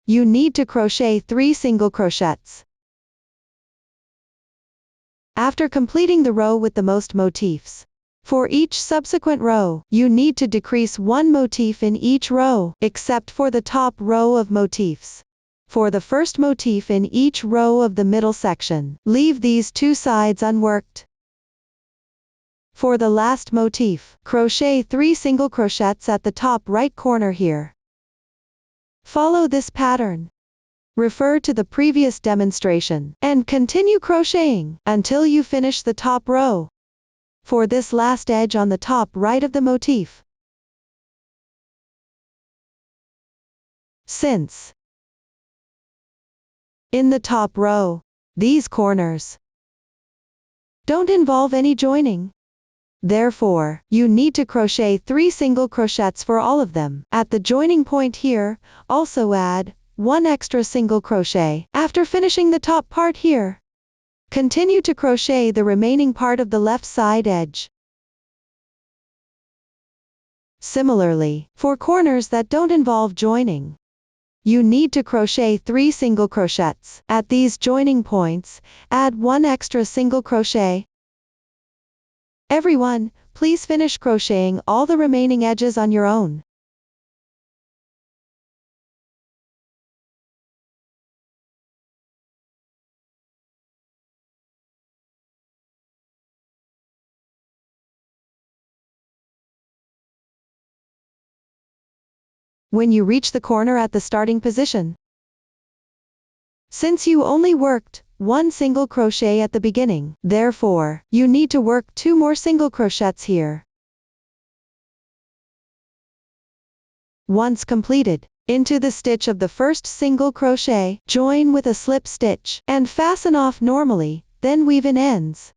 you need to crochet 3 single crochets. After completing the row with the most motifs, for each subsequent row, you need to decrease 1 motif in each row, except for the top row of motifs. For the first motif in each row of the middle section, leave these 2 sides unworked. For the last motif, crochet 3 single crochets at the top right corner here. Follow this pattern. Refer to the previous demonstration, and continue crocheting until you finish the top row. For this last edge on the top right of the motif, since in the top row, these corners don't involve any joining, therefore, you need to crochet 3 single crochets for all of them. At the joining point here, also add 1 extra single crochet. After finishing the top part here, continue to crochet the remaining part of the left side edge. Similarly, for corners that don't involve joining, you need to crochet 3 single crochets. At these joining points, add 1 extra single crochet. Everyone, please finish crocheting all the remaining edges on your own. When you reach the corner at the starting position, since you only worked 1 single crochet at the beginning, therefore, you need to work 2 more single crochets here. Once completed, into the stitch of the first single crochet, join with a slip stitch, and fasten off normally, then weave in ends.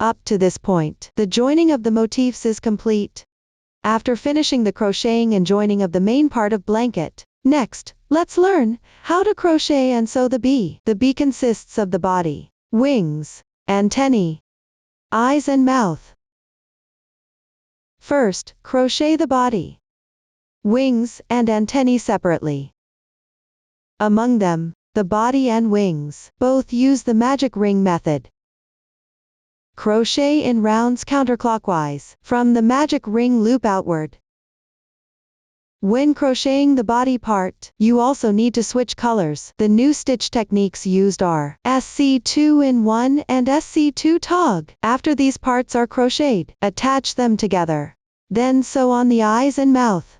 Up to this point, the joining of the motifs is complete. After finishing the crocheting and joining of the main part of blanket, next, let's learn how to crochet and sew the bee. The bee consists of the body, wings, antennae, eyes and mouth. First, crochet the body, wings, and antennae separately. Among them, the body and wings both use the magic ring method. Crochet in rounds counterclockwise, from the magic ring loop outward. When crocheting the body part, you also need to switch colors. The new stitch techniques used are SC2-in-1 and SC2-tog. After these parts are crocheted, attach them together. Then sew on the eyes and mouth.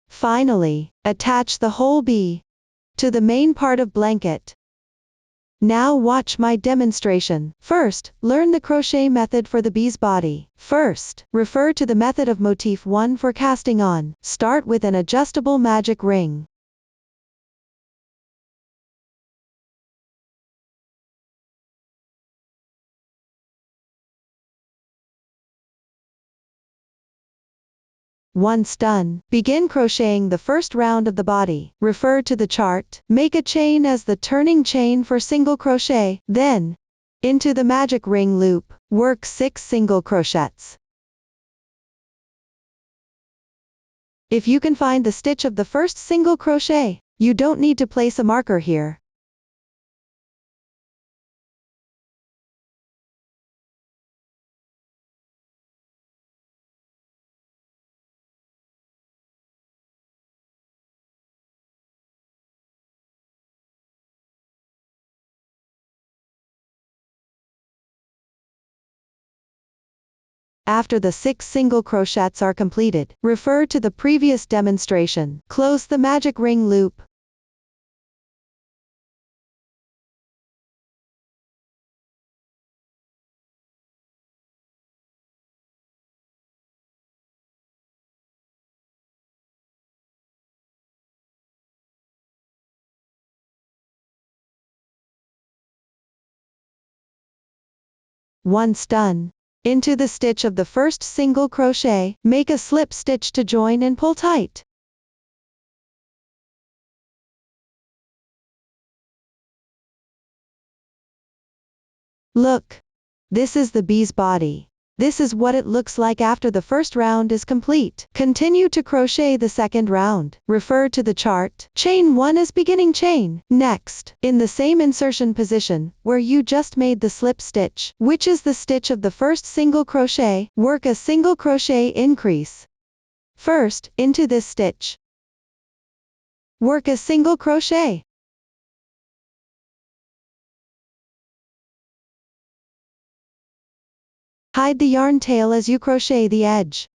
Finally, attach the whole bee to the main part of blanket. Now watch my demonstration. First, learn the crochet method for the bee's body. First, refer to the method of motif 1 for casting on. Start with an adjustable magic ring. Once done, begin crocheting the first round of the body. Refer to the chart, make a chain as the turning chain for single crochet, then, into the magic ring loop, work 6 single crochets. If you can find the stitch of the first single crochet, you don't need to place a marker here. After the 6 single crochets are completed, refer to the previous demonstration. Close the magic ring loop. Once done, into the stitch of the first single crochet, make a slip stitch to join and pull tight. Look, this is the bee's body. This is what it looks like after the first round is complete. Continue to crochet the second round. Refer to the chart. Chain 1 as beginning chain. Next, in the same insertion position, where you just made the slip stitch, which is the stitch of the first single crochet, work a single crochet increase. First, into this stitch, work a single crochet. Hide the yarn tail as you crochet the edge.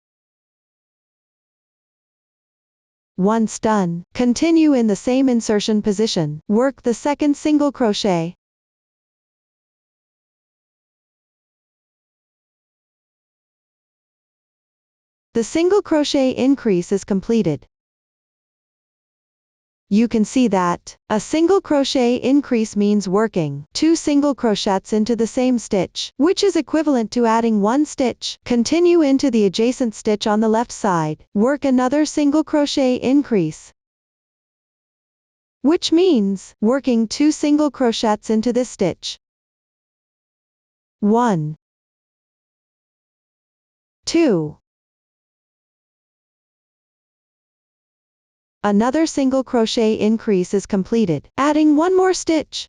Once done, continue in the same insertion position. Work the second single crochet. The single crochet increase is completed. you can see that a single crochet increase means working 2 single crochets into the same stitch, which is equivalent to adding 1 stitch. Continue into the adjacent stitch on the left side, work another single crochet increase, which means working 2 single crochets into this stitch. 1, 2. Another single crochet increase is completed, adding 1 more stitch.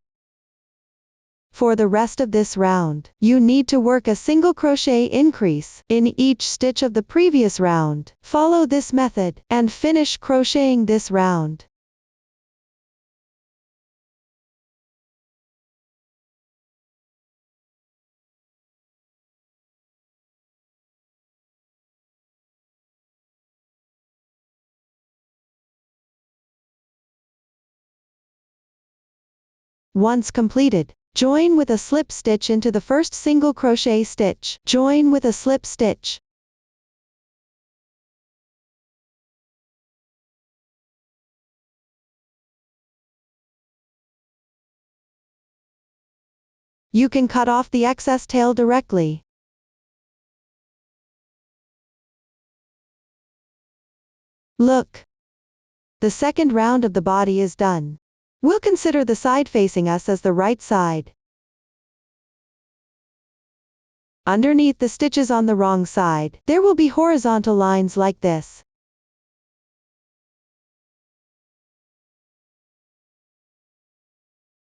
For the rest of this round, you need to work a single crochet increase in each stitch of the previous round. Follow this method and finish crocheting this round. Once completed, join with a slip stitch into the first single crochet stitch. Join with a slip stitch. You can cut off the excess tail directly. Look! The second round of the body is done. We'll consider the side facing us as the right side. Underneath the stitches on the wrong side, there will be horizontal lines like this.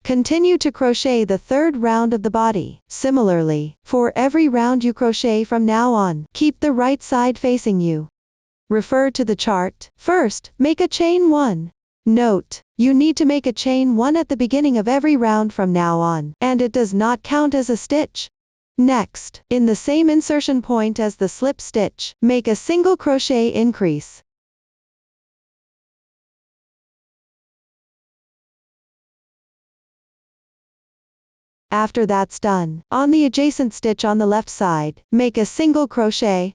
Continue to crochet the third round of the body. Similarly, for every round you crochet from now on, keep the right side facing you. Refer to the chart. First, make a chain 1. Note, you need to make a chain 1 at the beginning of every round from now on, and it does not count as a stitch. Next, in the same insertion point as the slip stitch, make a single crochet increase. After that's done, on the adjacent stitch on the left side, make a single crochet.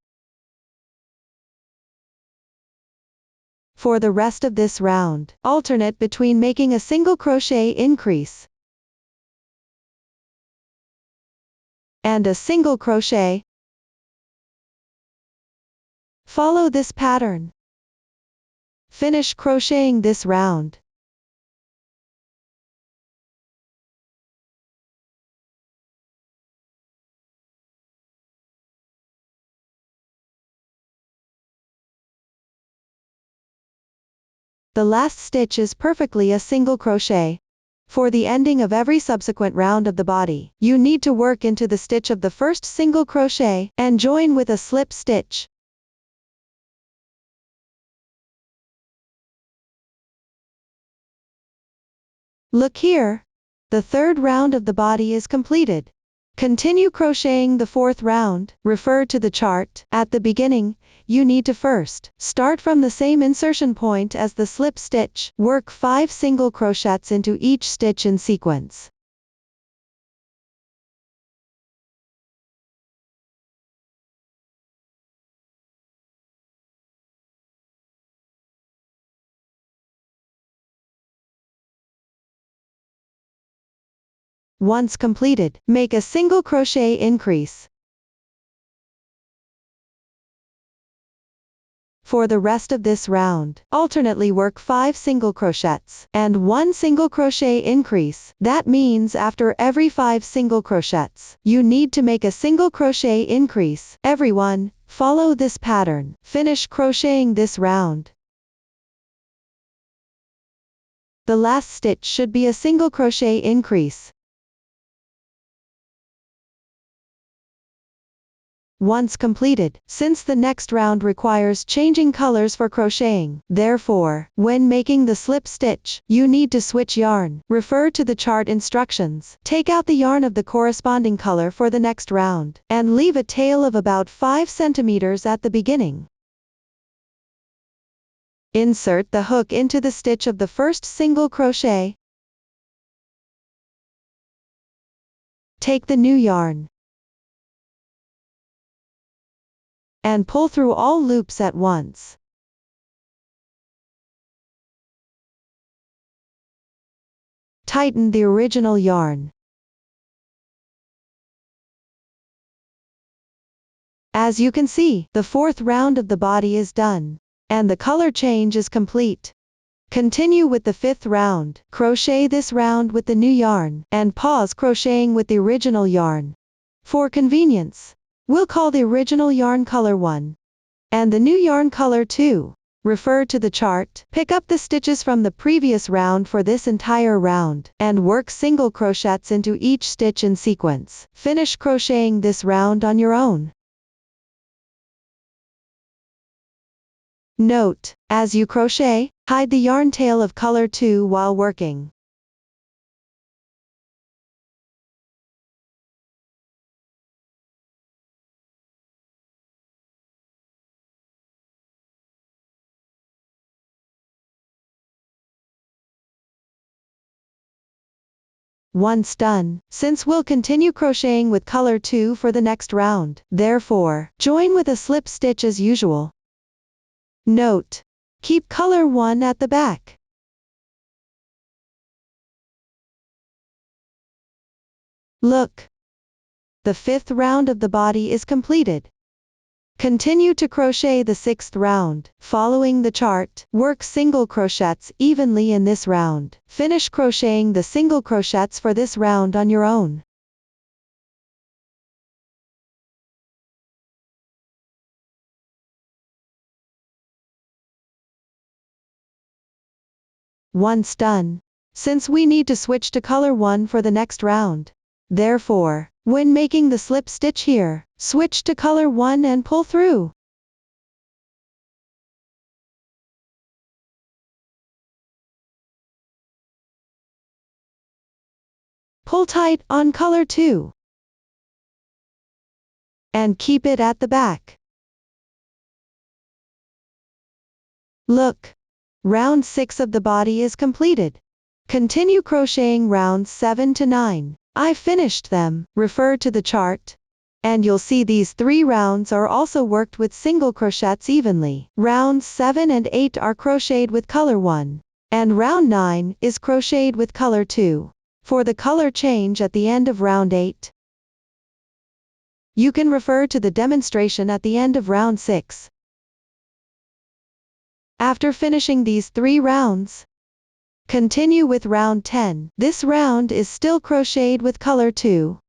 For the rest of this round, alternate between making a single crochet increase and a single crochet. Follow this pattern. Finish crocheting this round. The last stitch is perfectly a single crochet. For the ending of every subsequent round of the body, you need to work into the stitch of the first single crochet and join with a slip stitch. Look here! The third round of the body is completed. Continue crocheting the fourth round. Refer to the chart. At the beginning, you need to first start from the same insertion point as the slip stitch. Work 5 single crochets into each stitch in sequence. Once completed, make a single crochet increase. For the rest of this round, alternately work 5 single crochets and 1 single crochet increase. That means after every 5 single crochets, you need to make a single crochet increase. Everyone, follow this pattern. Finish crocheting this round. The last stitch should be a single crochet increase. Once completed, since the next round requires changing colors for crocheting, therefore, when making the slip stitch, you need to switch yarn. Refer to the chart instructions. Take out the yarn of the corresponding color for the next round, and leave a tail of about 5 centimeters at the beginning. Insert the hook into the stitch of the first single crochet. Take the new yarn and pull through all loops at once. tighten the original yarn. As you can see, the fourth round of the body is done, and the color change is complete. Continue with the fifth round. Crochet this round with the new yarn, and pause crocheting with the original yarn. For convenience, we'll call the original yarn color 1, and the new yarn color 2. Refer to the chart, pick up the stitches from the previous round for this entire round, and work single crochets into each stitch in sequence. Finish crocheting this round on your own. Note: as you crochet, hide the yarn tail of color 2 while working. Once done, since we'll continue crocheting with color 2 for the next round, therefore, join with a slip stitch as usual. Note: keep color 1 at the back. Look! The fifth round of the body is completed. Continue to crochet the sixth round. Following the chart, work single crochets evenly in this round. Finish crocheting the single crochets for this round on your own. Once done, since we need to switch to color 1 for the next round, therefore, when making the slip stitch here, switch to color 1 and pull through. Pull tight on color 2. And keep it at the back. Look! Round 6 of the body is completed. Continue crocheting rounds 7 to 9. I finished them. Refer to the chart, and you'll see these 3 rounds are also worked with single crochets evenly. Rounds 7 and 8 are crocheted with color 1, and round 9 is crocheted with color 2. For the color change at the end of round 8, you can refer to the demonstration at the end of round 6. After finishing these 3 rounds, continue with round 10. This round is still crocheted with color 2.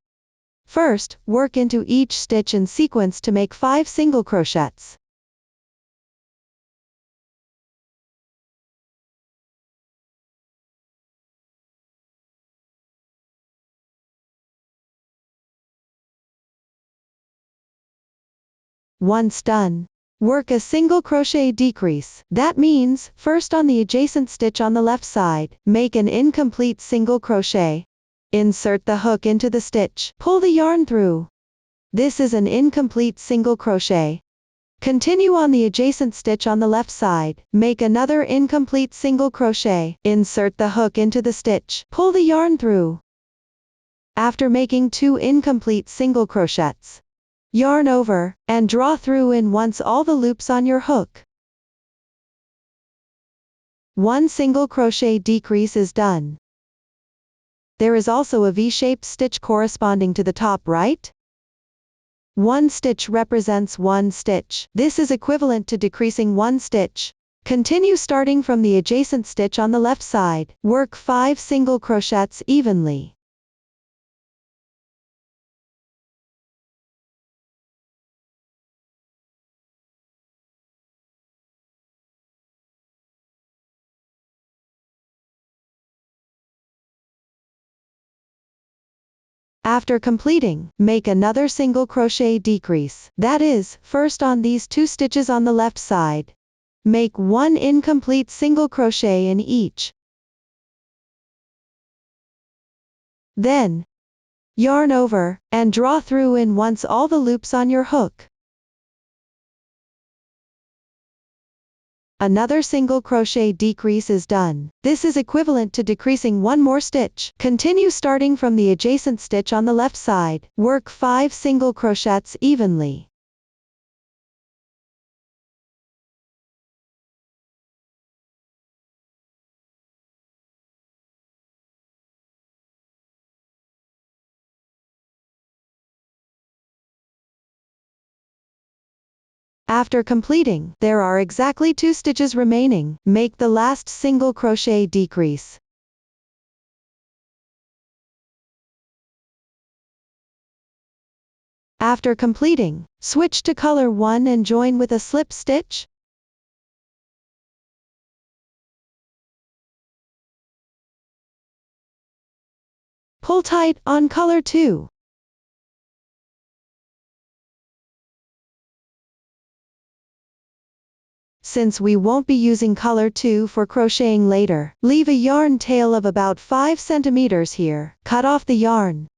First, work into each stitch in sequence to make 5 single crochets. Once done, work a single crochet decrease. That means, first on the adjacent stitch on the left side, make an incomplete single crochet. Insert the hook into the stitch. Pull the yarn through. This is an incomplete single crochet. Continue on the adjacent stitch on the left side. Make another incomplete single crochet. Insert the hook into the stitch. Pull the yarn through. After making 2 incomplete single crochets, yarn over, and draw through in once all the loops on your hook. 1 single crochet decrease is done. There is also a V-shaped stitch corresponding to the top right. 1 stitch represents 1 stitch. This is equivalent to decreasing 1 stitch. Continue starting from the adjacent stitch on the left side. Work 5 single crochets evenly. After completing, make another single crochet decrease. That is, first on these 2 stitches on the left side. Make 1 incomplete single crochet in each. Then, yarn over, and draw through in once all the loops on your hook. Another single crochet decrease is done. This is equivalent to decreasing 1 more stitch. Continue starting from the adjacent stitch on the left side. Work 5 single crochets evenly. After completing, there are exactly 2 stitches remaining. Make the last single crochet decrease. After completing, switch to color 1 and join with a slip stitch. Pull tight on color 2. Since we won't be using color 2 for crocheting later, leave a yarn tail of about 5 centimeters here. Cut off the yarn.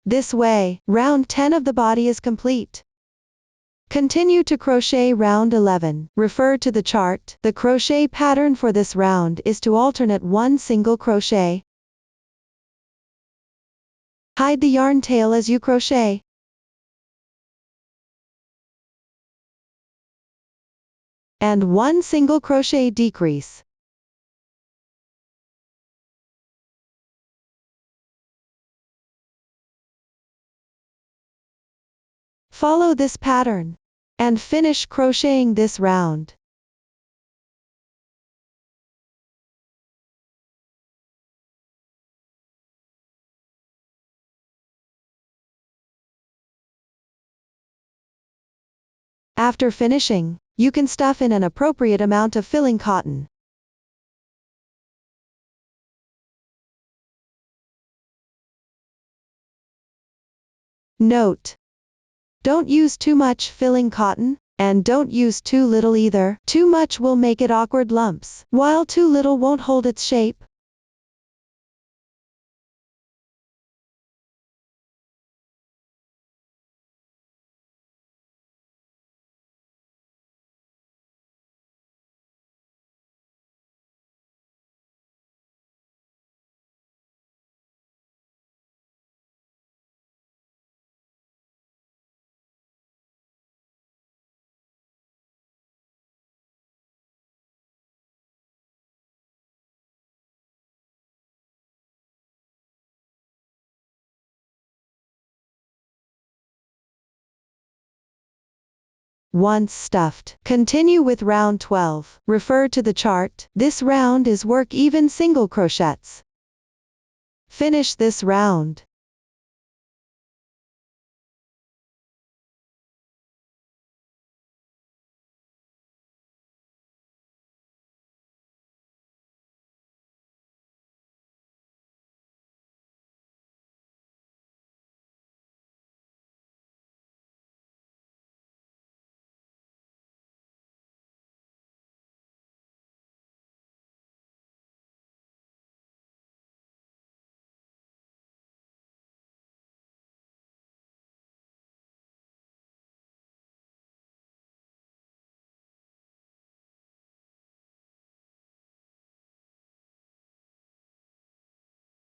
This way, round 10 of the body is complete. Continue to crochet round 11. Refer to the chart. The crochet pattern for this round is to alternate 1 single crochet. Hide the yarn tail as you crochet. And 1 single crochet decrease. Follow this pattern and finish crocheting this round. After finishing, you can stuff in an appropriate amount of filling cotton. Note: don't use too much filling cotton, and don't use too little either. Too much will make it awkward lumps, while too little won't hold its shape. Once stuffed, continue with round 12. Refer to the chart. This round is work even single crochets. Finish this round.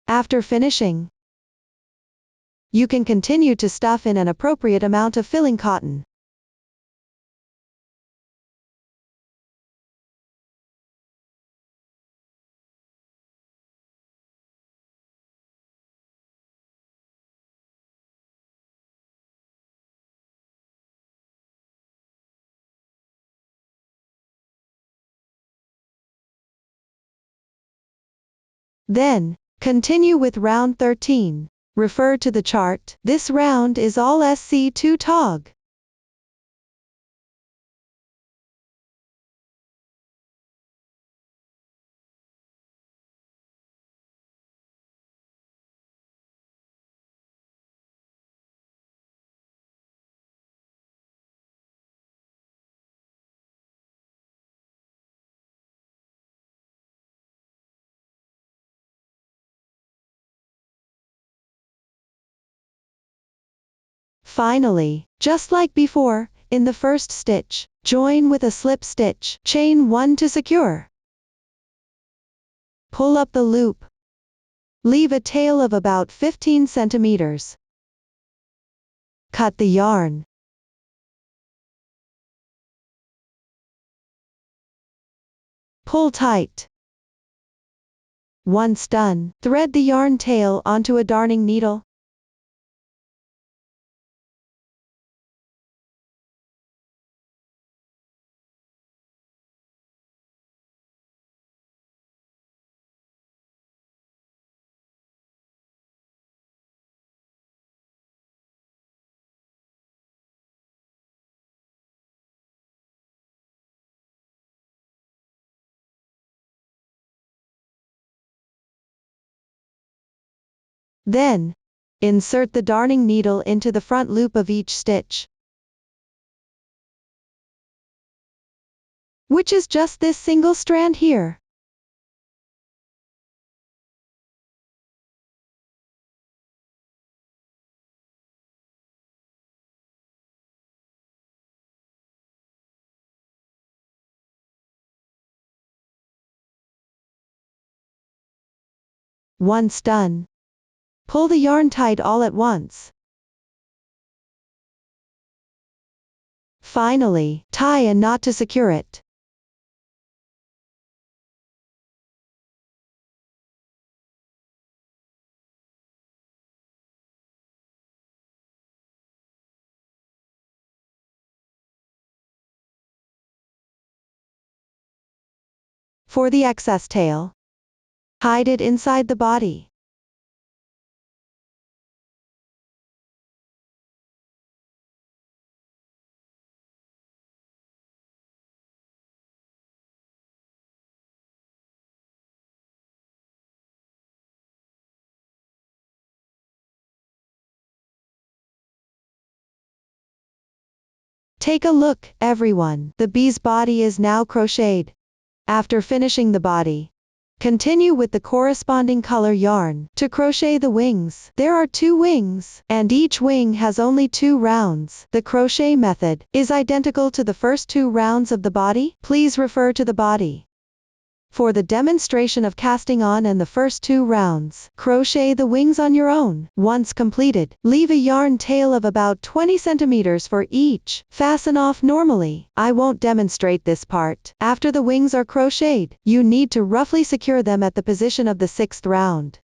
After finishing, you can continue to stuff in an appropriate amount of filling cotton. Then, continue with round 13. Refer to the chart. This round is all SC2 tog. Finally, just like before, in the first stitch, join with a slip stitch. Chain 1 to secure. Pull up the loop. Leave a tail of about 15 centimeters. Cut the yarn. Pull tight. Once done, thread the yarn tail onto a darning needle. Then, insert the darning needle into the front loop of each stitch, which is just this single strand here. Once done, pull the yarn tight all at once. Finally, tie a knot to secure it. For the excess tail, hide it inside the body. Take a look, everyone. The bee's body is now crocheted. After finishing the body, continue with the corresponding color yarn to crochet the wings. There are 2 wings, and each wing has only 2 rounds. The crochet method is identical to the first 2 rounds of the body. Please refer to the body for the demonstration of casting on and the first 2 rounds. Crochet the wings on your own. Once completed, leave a yarn tail of about 20 centimeters for each. Fasten off normally. I won't demonstrate this part. After the wings are crocheted, you need to roughly secure them at the position of the 6th round.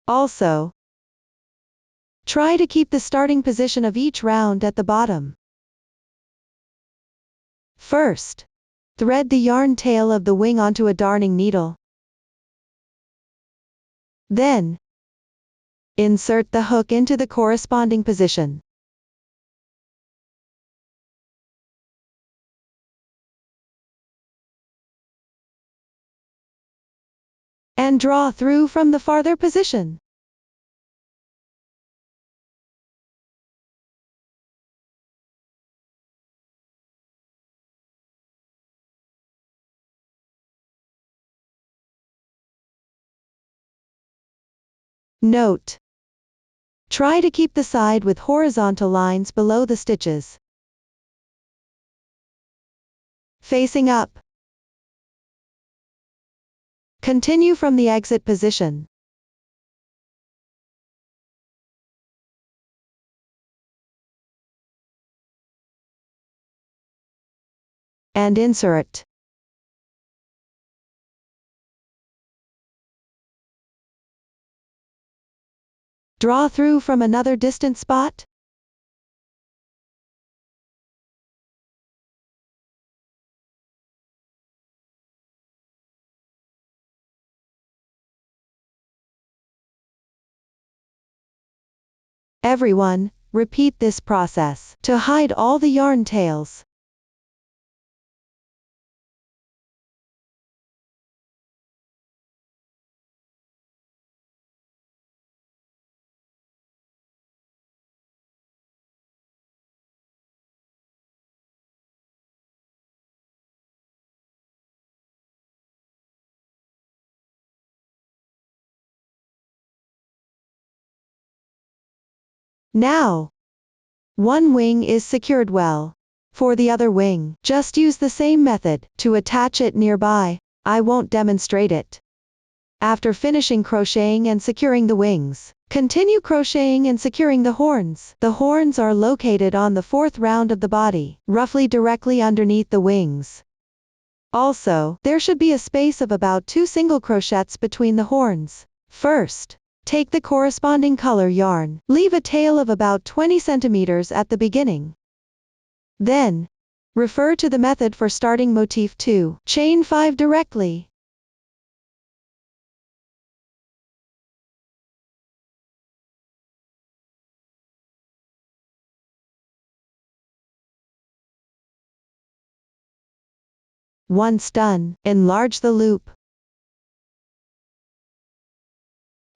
Also, try to keep the starting position of each round at the bottom. First, thread the yarn tail of the wing onto a darning needle. Then, insert the hook into the corresponding position. And draw through from the farther position. Note: try to keep the side with horizontal lines below the stitches. Facing up. Continue from the exit position. And insert. Draw through from another distant spot. Everyone, repeat this process to hide all the yarn tails. Now, one wing is secured well. For the other wing, just use the same method to attach it nearby. I won't demonstrate it. After finishing crocheting and securing the wings, continue crocheting and securing the horns. The horns are located on the 4th round of the body, roughly directly underneath the wings. Also, there should be a space of about 2 single crochets between the horns. First, take the corresponding color yarn, leave a tail of about 20 centimeters at the beginning. Then, refer to the method for starting motif 2, chain 5 directly. Once done, enlarge the loop.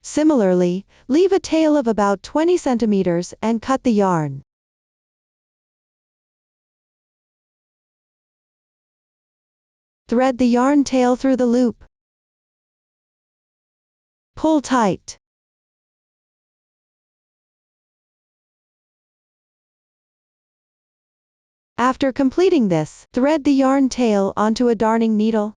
Similarly, leave a tail of about 20 centimeters and cut the yarn. Thread the yarn tail through the loop. Pull tight. After completing this, thread the yarn tail onto a darning needle.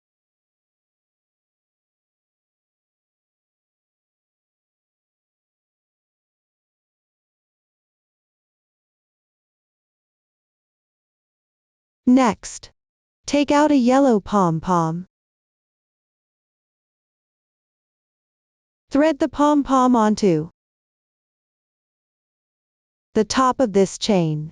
Next, take out a yellow pom-pom. Thread the pom-pom onto the top of this chain.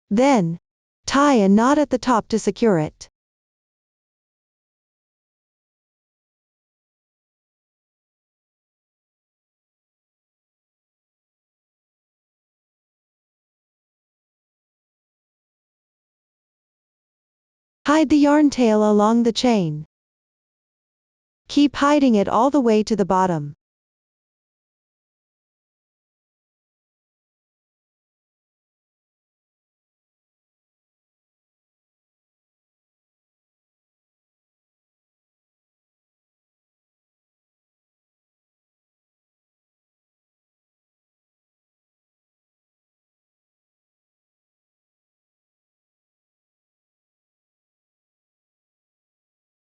Then, tie a knot at the top to secure it. Hide the yarn tail along the chain. Keep hiding it all the way to the bottom.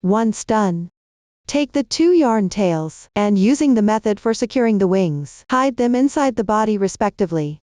Once done, take the 2 yarn tails, and using the method for securing the wings, hide them inside the body respectively.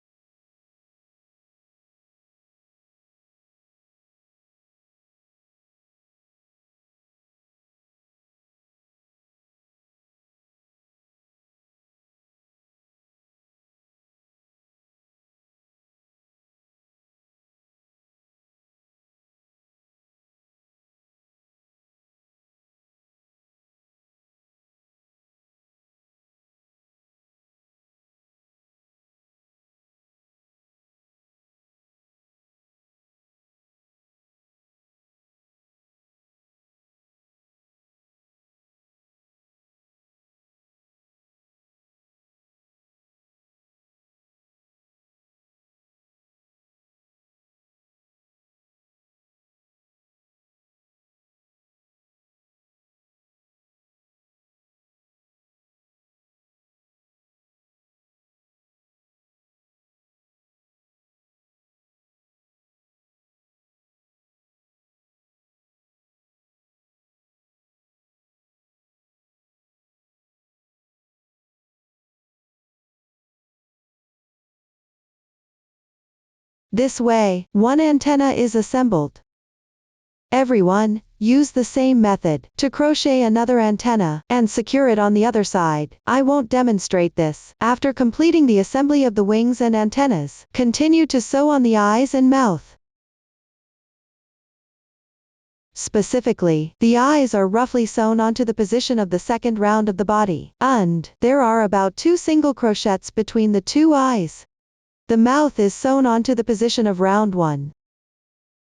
This way, one antenna is assembled. Everyone, use the same method to crochet another antenna and secure it on the other side. I won't demonstrate this. After completing the assembly of the wings and antennas, continue to sew on the eyes and mouth. Specifically, the eyes are roughly sewn onto the position of the second round of the body, and there are about 2 single crochets between the 2 eyes. The mouth is sewn onto the position of round 1.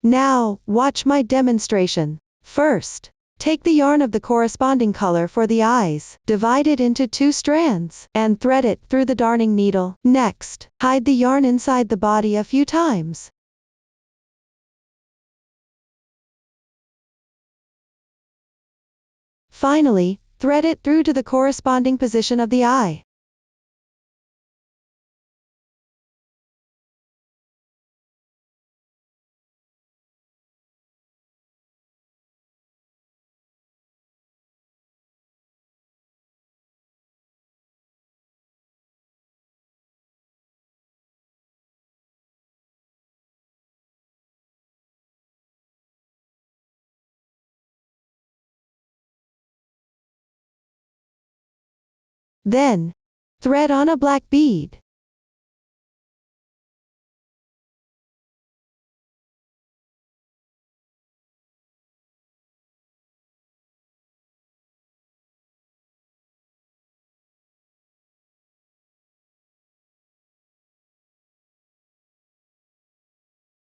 Now, watch my demonstration. First, take the yarn of the corresponding color for the eyes, divide it into 2 strands, and thread it through the darning needle. Next, hide the yarn inside the body a few times. Finally, Thread it through to the corresponding position of the eye. Then, thread on a black bead.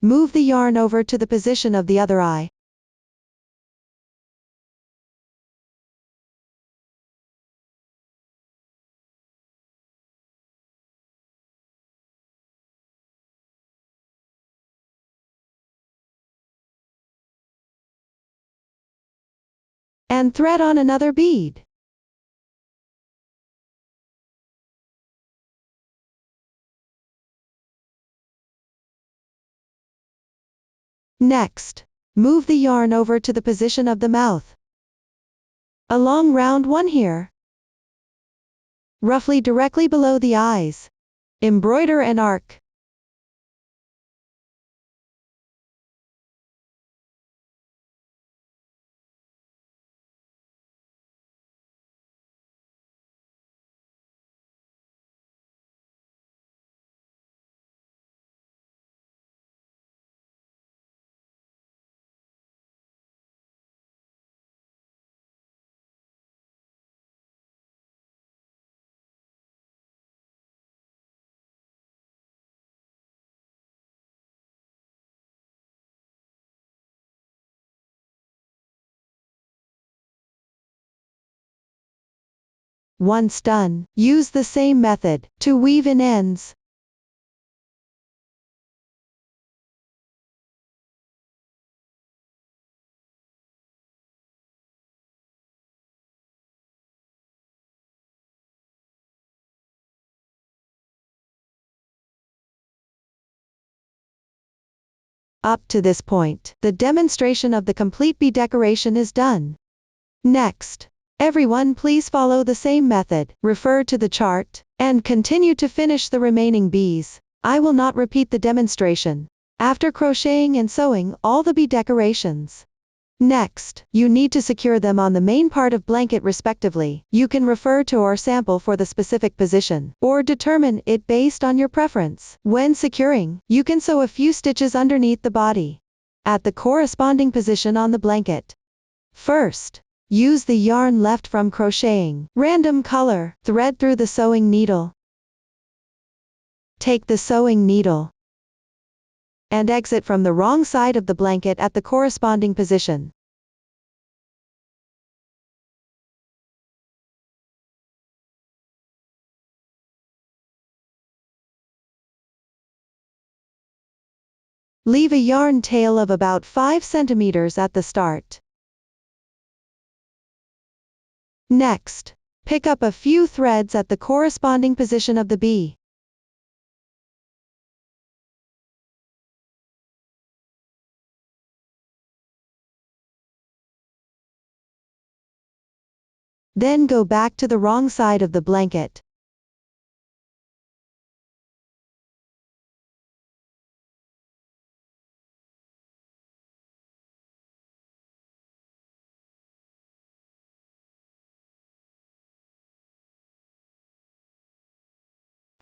Move the yarn over to the position of the other eye. And thread on another bead. Next, move the yarn over to the position of the mouth. A long round one here. Roughly directly below the eyes. Embroider an arc. Once done, use the same method to weave in ends. Up to this point, the demonstration of the complete bee decoration is done. Next, everyone please follow the same method, refer to the chart, and continue to finish the remaining bees. I will not repeat the demonstration. After crocheting and sewing all the bee decorations. Next, you need to secure them on the main part of blanket respectively. You can refer to or sample for the specific position, or determine it based on your preference. When securing, you can sew a few stitches underneath the body, at the corresponding position on the blanket. First, use the yarn left from crocheting. Random color, thread through the sewing needle. Take the sewing needle and exit from the wrong side of the blanket at the corresponding position. Leave a yarn tail of about 5 centimeters at the start. Next, pick up a few threads at the corresponding position of the bee. Then go back to the wrong side of the blanket.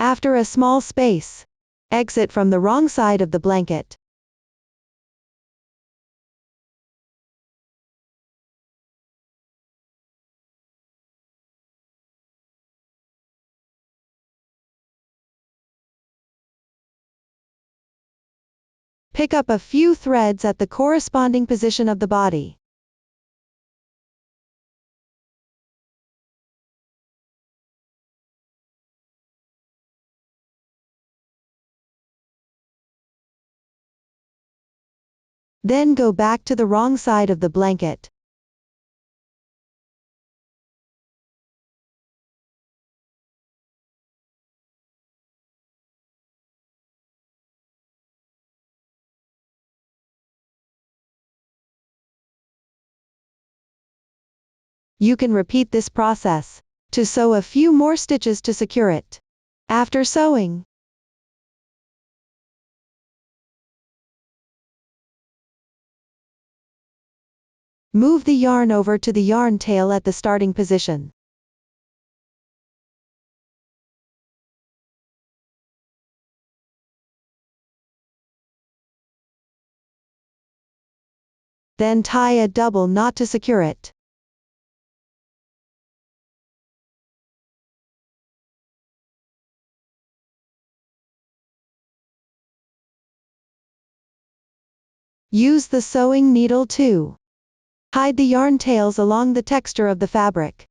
After a small space, exit from the wrong side of the blanket. Pick up a few threads at the corresponding position of the body. Then go back to the wrong side of the blanket. You can repeat this process to sew a few more stitches to secure it. After sewing, move the yarn over to the yarn tail at the starting position. Then tie a double knot to secure it. Use the sewing needle to hide the yarn tails along the texture of the fabric.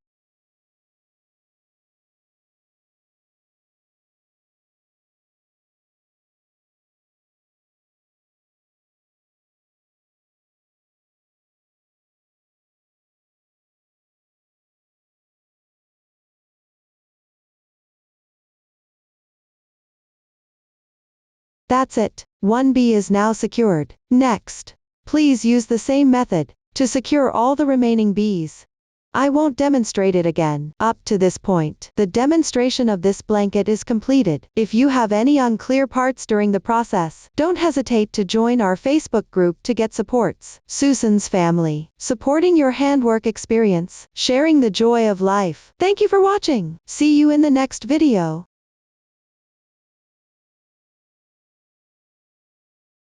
That's it. 1B is now secured. Next, please use the same method to secure all the remaining Bs. I won't demonstrate it again. Up to this point, the demonstration of this blanket is completed. If you have any unclear parts during the process, don't hesitate to join our Facebook group to get supports. Susan's family, supporting your handwork experience, sharing the joy of life. Thank you for watching. See you in the next video.